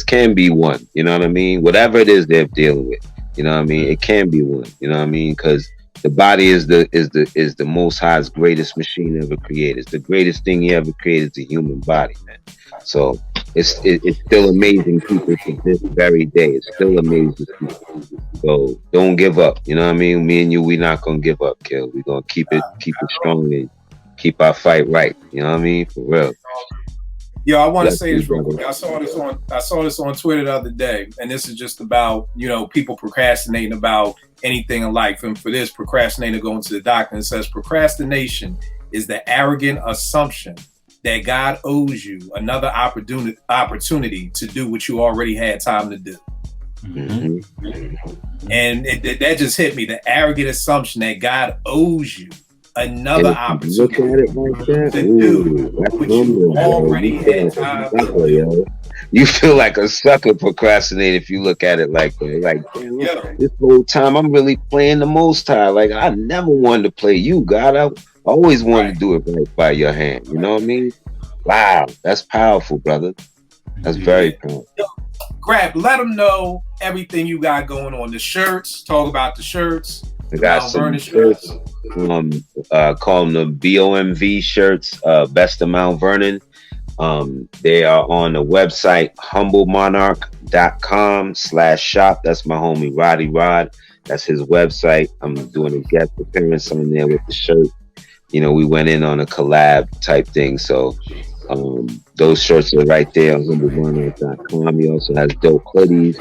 can be one. You know what I mean? Whatever it is they're dealing with. You know what I mean? It can be one. You know what I mean? Because the body is the Most High's greatest machine ever created. It's the greatest thing He ever created, is the human body, man. So it's still amazing people to this very day. It's still amazing people. So don't give up. You know what I mean? Me and you, we're not gonna give up, Kill. We're gonna keep it strong and keep our fight right. You know what I mean? For real. Yo, I want to say this real quick. I saw this on Twitter the other day, and this is just about, people procrastinating about anything in life. And for this, procrastinator going to the doctor and says, procrastination is the arrogant assumption that God owes you another opportunity to do what you already had time to do. Mm-hmm. And that just hit me. The arrogant assumption that God owes you another opportunity to do what you already had time to do. You feel like a sucker procrastinating if you look at it like that. Like, damn, this whole time I'm really playing the Most High. Like, I never wanted to play you, God. I always wanted to do it right by your hand. You know what I mean? Wow, that's powerful, brother. That's very powerful. Grap, let them know everything you got going on. The shirts, talk about the shirts. I got some shirts. Call them the BOMV shirts, Best of Mount Vernon. They are on the website humblemonarch.com/shop. That's my homie Roddy Rod. That's his website. I'm doing a guest appearance on there with the shirt. We went in on a collab type thing. So those shirts are right there on humblemonarch.com. He also has dope hoodies,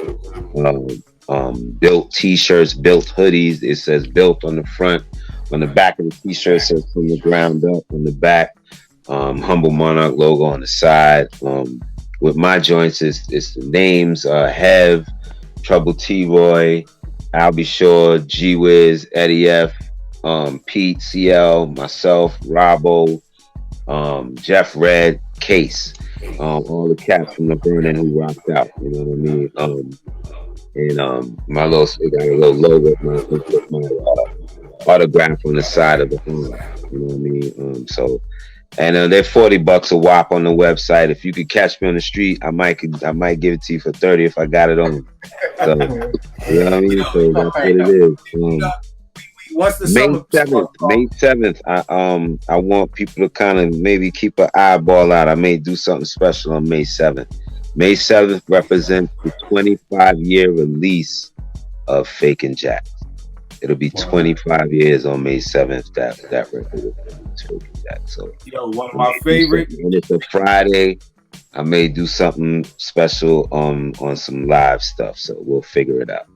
built t-shirts, built hoodies. It says built on the front. On the back of the t-shirt, it says from the ground up. On the back, Humble Monarch logo on the side. With my joints, it's the names: Hev, Trouble T-Roy, Albie Shaw, G-Wiz, Eddie F, Pete, CL, myself, Robbo, Jeff Red, case. All the cats from the burning who rocked out. You know what I mean? My little, it got a little logo with my autograph on the side of the phone. You know what I mean? And they're $40 a whop on the website. If you could catch me on the street, I might give it to you for 30 if I got it on. So, you know what I mean? So that's what it is. What's the May 7th, I want people to kind of maybe keep an eyeball out. I may do something special on May 7th. May 7th represents the 25-year release of Fakin' Jack. It'll be 25 years on May 7th that record is Fakin' Jack. So, one of my favorite. And it's a Friday. I may do something special on some live stuff. So we'll figure it out.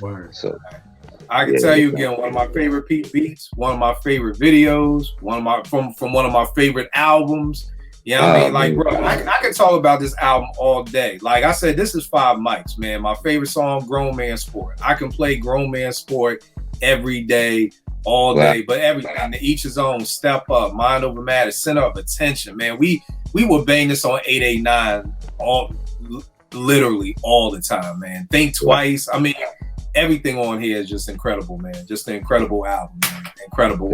Word. So I can tell you again, one of my favorite Pete beats, one of my favorite videos, from one of my favorite albums. You know what I mean? Like, bro, I could talk about this album all day. Like I said, this is 5 mics, man. My favorite song, Grown Man Sport. I can play Grown Man Sport every day, all day, but everything to each his own. Step Up, Mind Over Matter, Center of Attention, man. We would bang this on 889 literally all the time, man. Think Twice. I mean, everything on here is just incredible, man. Just an incredible album, man. Incredible.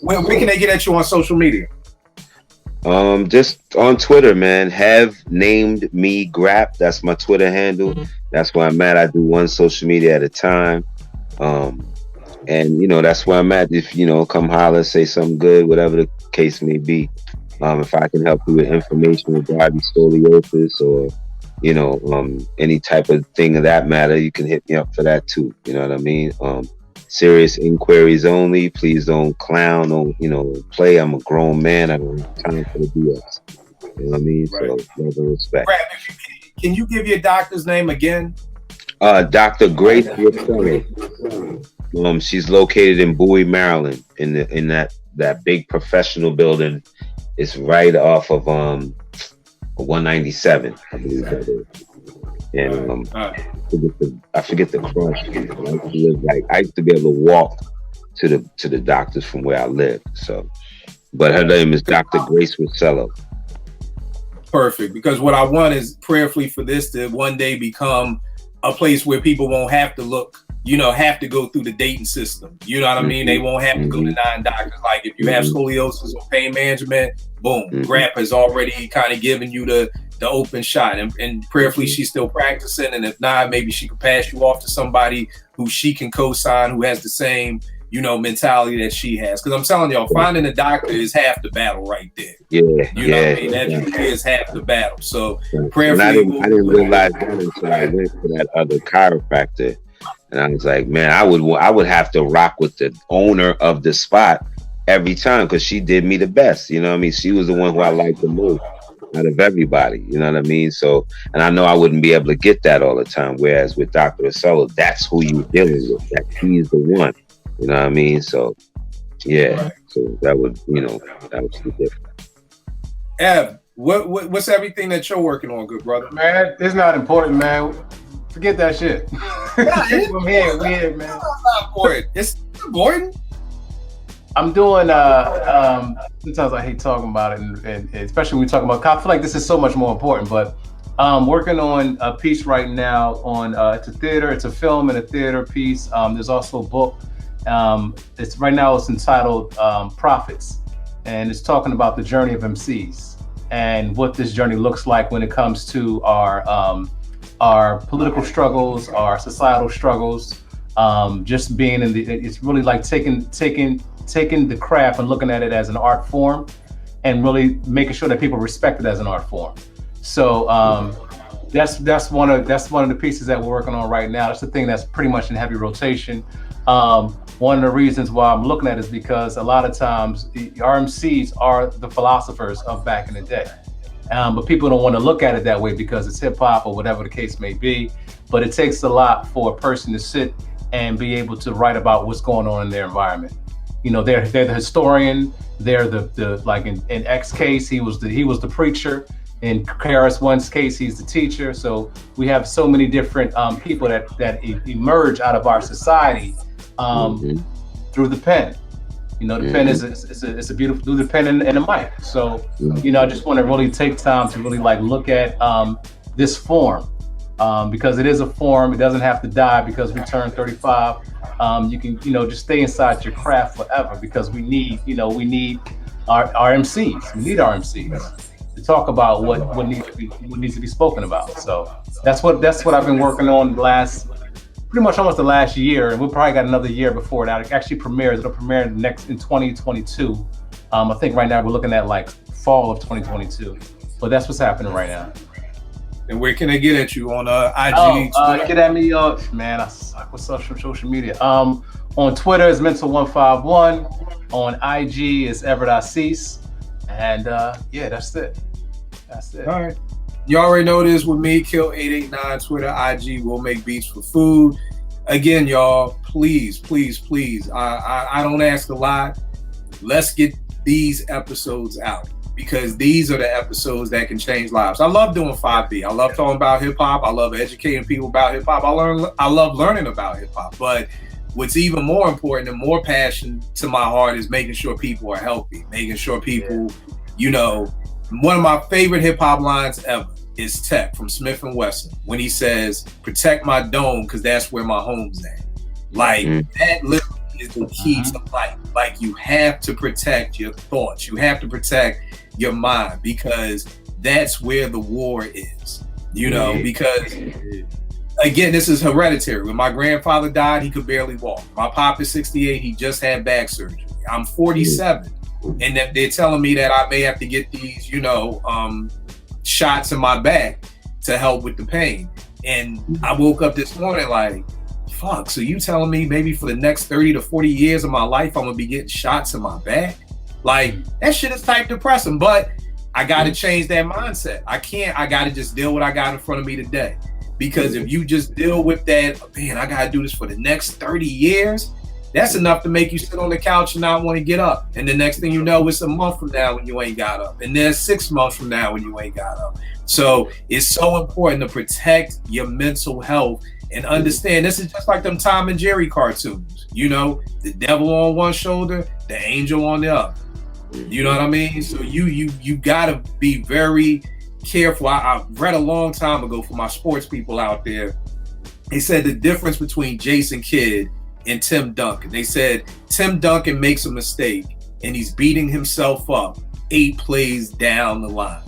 Where can they get at you on social media? Just on Twitter, man. Have named me Grap. That's my Twitter handle. That's where I'm at. I do one social media at a time. And that's where I'm at. If come holler, say something good, whatever the case may be. If I can help you with information regarding scoliosis or any type of thing of that matter, you can hit me up for that too. You know what I mean? Serious inquiries only. Please don't clown. Don't play. I'm a grown man. I don't have time for the BS. You know what I mean? Right. So love and respect. Can you give your doctor's name again? Dr. Grace Rosello. She's located in Bowie, Maryland, in that big professional building. It's right off of 197, I believe that is. And I forget the cross street. I used to be able to walk to the doctors from where I live. So, but her name is Dr. Grace Rosello. Perfect, because what I want is prayerfully for this to one day become a place where people won't have to look, have to go through the dating system. You know what I mean? They won't have to go to 9 doctors. Like if you have scoliosis or pain management, boom, Grap has already kind of given you the open shot. And prayerfully, she's still practicing. And if not, maybe she could pass you off to somebody who she can co-sign, who has the same, mentality that she has. Because I'm telling y'all, finding a doctor is half the battle right there. Yeah. Know what I mean? That is half the battle. So prayerfully, I didn't realize that until I went to that other chiropractor. And I was like, man, I would have to rock with the owner of the spot every time because she did me the best. You know what I mean? She was the one who I liked the most out of everybody. You know what I mean? So, and I know I wouldn't be able to get that all the time. Whereas with Dr. Rosello, that's who you're dealing with. That he's the one. You know what I mean? So, yeah. So that would, that was the difference. Ev, what's everything that you're working on, good brother? Man, it's not important, man. Forget that shit. I'm here, man. It's not important. It's important. I'm doing sometimes I hate talking about it, and especially when we talk about, I feel like this is so much more important, but I'm working on a piece right now on it's a film and a theater piece. There's also a book. It's entitled Prophets, and it's talking about the journey of MCs and what this journey looks like when it comes to our political struggles, our societal struggles, just being it's really like taking the craft and looking at it as an art form and really making sure that people respect it as an art form. So that's one of the pieces that we're working on right now. That's the thing that's pretty much in heavy rotation. One of the reasons why I'm looking at it is because a lot of times our MCs are the philosophers of back in the day. But people don't want to look at it that way because it's hip hop or whatever the case may be. But it takes a lot for a person to sit and be able to write about what's going on in their environment. They're the historian. They're the like in X case, he was the preacher. In KRS-One's case, he's the teacher. So we have so many different people that emerge out of our society through the pen. You know, the pen is it's a beautiful do the pen and the mic. So, you know, I just want to really take time to really like look at this form because it is a form. It doesn't have to die because we turn 35. You can, you know, just stay inside your craft forever because we need our MCs. We need our MCs to talk about what needs to be spoken about. So that's what I've been working on pretty much almost the last year, and we'll probably got another year before that actually premieres. It'll premiere in 2022. I think right now we're looking at like fall of 2022, but that's what's happening right now. And where can they get at you on IG? Get at me, man. I suck with social media. On Twitter is Mental151. On IG is Everett Assis, and yeah, that's it. All right. You already know this with me, Kill889, Twitter, IG, We'll Make Beats for Food. Again, y'all, please. I don't ask a lot. Let's get these episodes out because these are the episodes that can change lives. I love doing 5B. I love talking about hip hop. I love educating people about hip hop. I love learning about hip hop. But what's even more important and more passion to my heart is making sure people are healthy, making sure people, you know, one of my favorite hip hop lines ever is Tech from Smith & Wesson when he says, "Protect my dome because that's where my home's at." Like that literally is the key to life. Like you have to protect your thoughts. You have to protect your mind because that's where the war is. You know, because again, this is hereditary. When my grandfather died, he could barely walk. My pop is 68. He just had back surgery. I'm 47. And they're telling me that I may have to get these, you know, shots in my back to help with the pain. And I woke up this morning like, fuck, so you telling me maybe for the next 30 to 40 years of my life, I'm gonna be getting shots in my back? Like, that shit is type depressing, but I gotta change that mindset. I gotta just deal with what I got in front of me today. Because if you just deal with that, man, I gotta do this for the next 30 years, that's enough to make you sit on the couch and not want to get up. And the next thing you know, it's a month from now when you ain't got up. And then 6 months from now when you ain't got up. So it's so important to protect your mental health and understand this is just like them Tom and Jerry cartoons. You know, the devil on one shoulder, the angel on the other. You know what I mean? So you gotta be very careful. I read a long time ago for my sports people out there. They said the difference between Jason Kidd and Tim Duncan. They said Tim Duncan makes a mistake and he's beating himself up 8 plays down the line.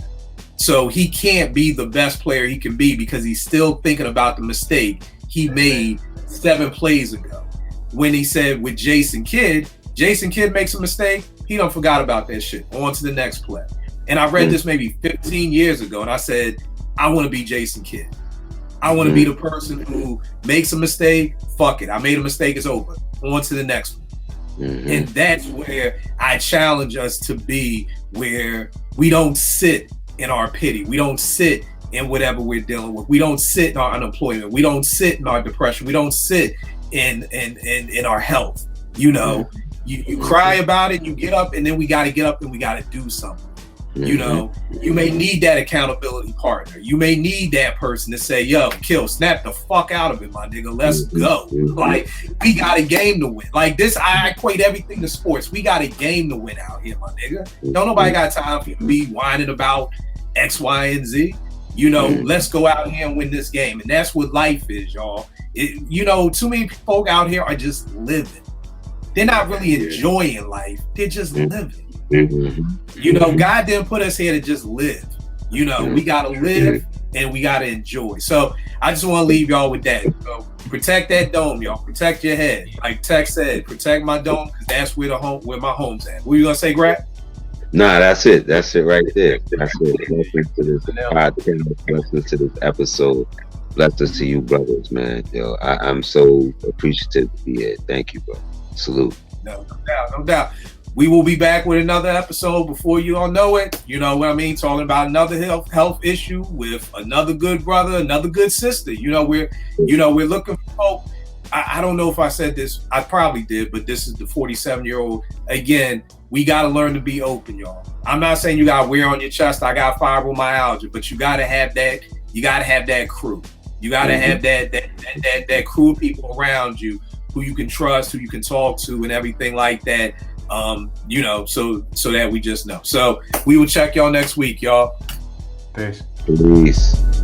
So he can't be the best player he can be because he's still thinking about the mistake he made 7 plays ago. When he said with Jason Kidd makes a mistake, he done forgot about that shit. On to the next play. And I read this maybe 15 years ago and I said, I want to be Jason Kidd. I want to be the person who makes a mistake. Fuck it. I made a mistake. It's over. On to the next one. And that's where I challenge us to be, where we don't sit in our pity. We don't sit in whatever we're dealing with. We don't sit in our unemployment. We don't sit in our depression. We don't sit in our health. You know, you cry about it, you get up, and then we got to get up and we got to do something. You know, you may need that accountability partner. You may need that person to say, yo, Kill, snap the fuck out of it, my nigga. Let's go. Like, we got a game to win. Like this, I equate everything to sports. We got a game to win out here, my nigga. Don't nobody got time for you to be whining about X, Y, and Z. You know, let's go out here and win this game. And that's what life is, y'all. You know, too many folk out here are just living. They're not really enjoying life. They're just living. You know, God didn't put us here to just live. You know, we gotta live and we gotta enjoy. So I just want to leave y'all with that. So protect that dome, y'all. Protect your head. Like Tech said, protect my dome because that's where my home's at. What you gonna say, Grap? Nah, that's it. That's it right there. That's it. Blessings to this podcast. Blessings to this episode. Blessings to you, brothers, man. Yo, I'm so appreciative to be here. Thank you, bro. Salute. No doubt. We will be back with another episode before you all know it. You know what I mean? Talking about another health issue with another good brother, another good sister. You know, we're looking for hope. I don't know if I said this. I probably did, but this is the 47-year-old. Again, we got to learn to be open, y'all. I'm not saying you got to wear on your chest, I got fibromyalgia, but you got to have that. You got to have that crew. You got to have that crew of people around you who you can trust, who you can talk to and everything like that, You know, so that we just know. So we will check y'all next week, y'all. Peace. Peace.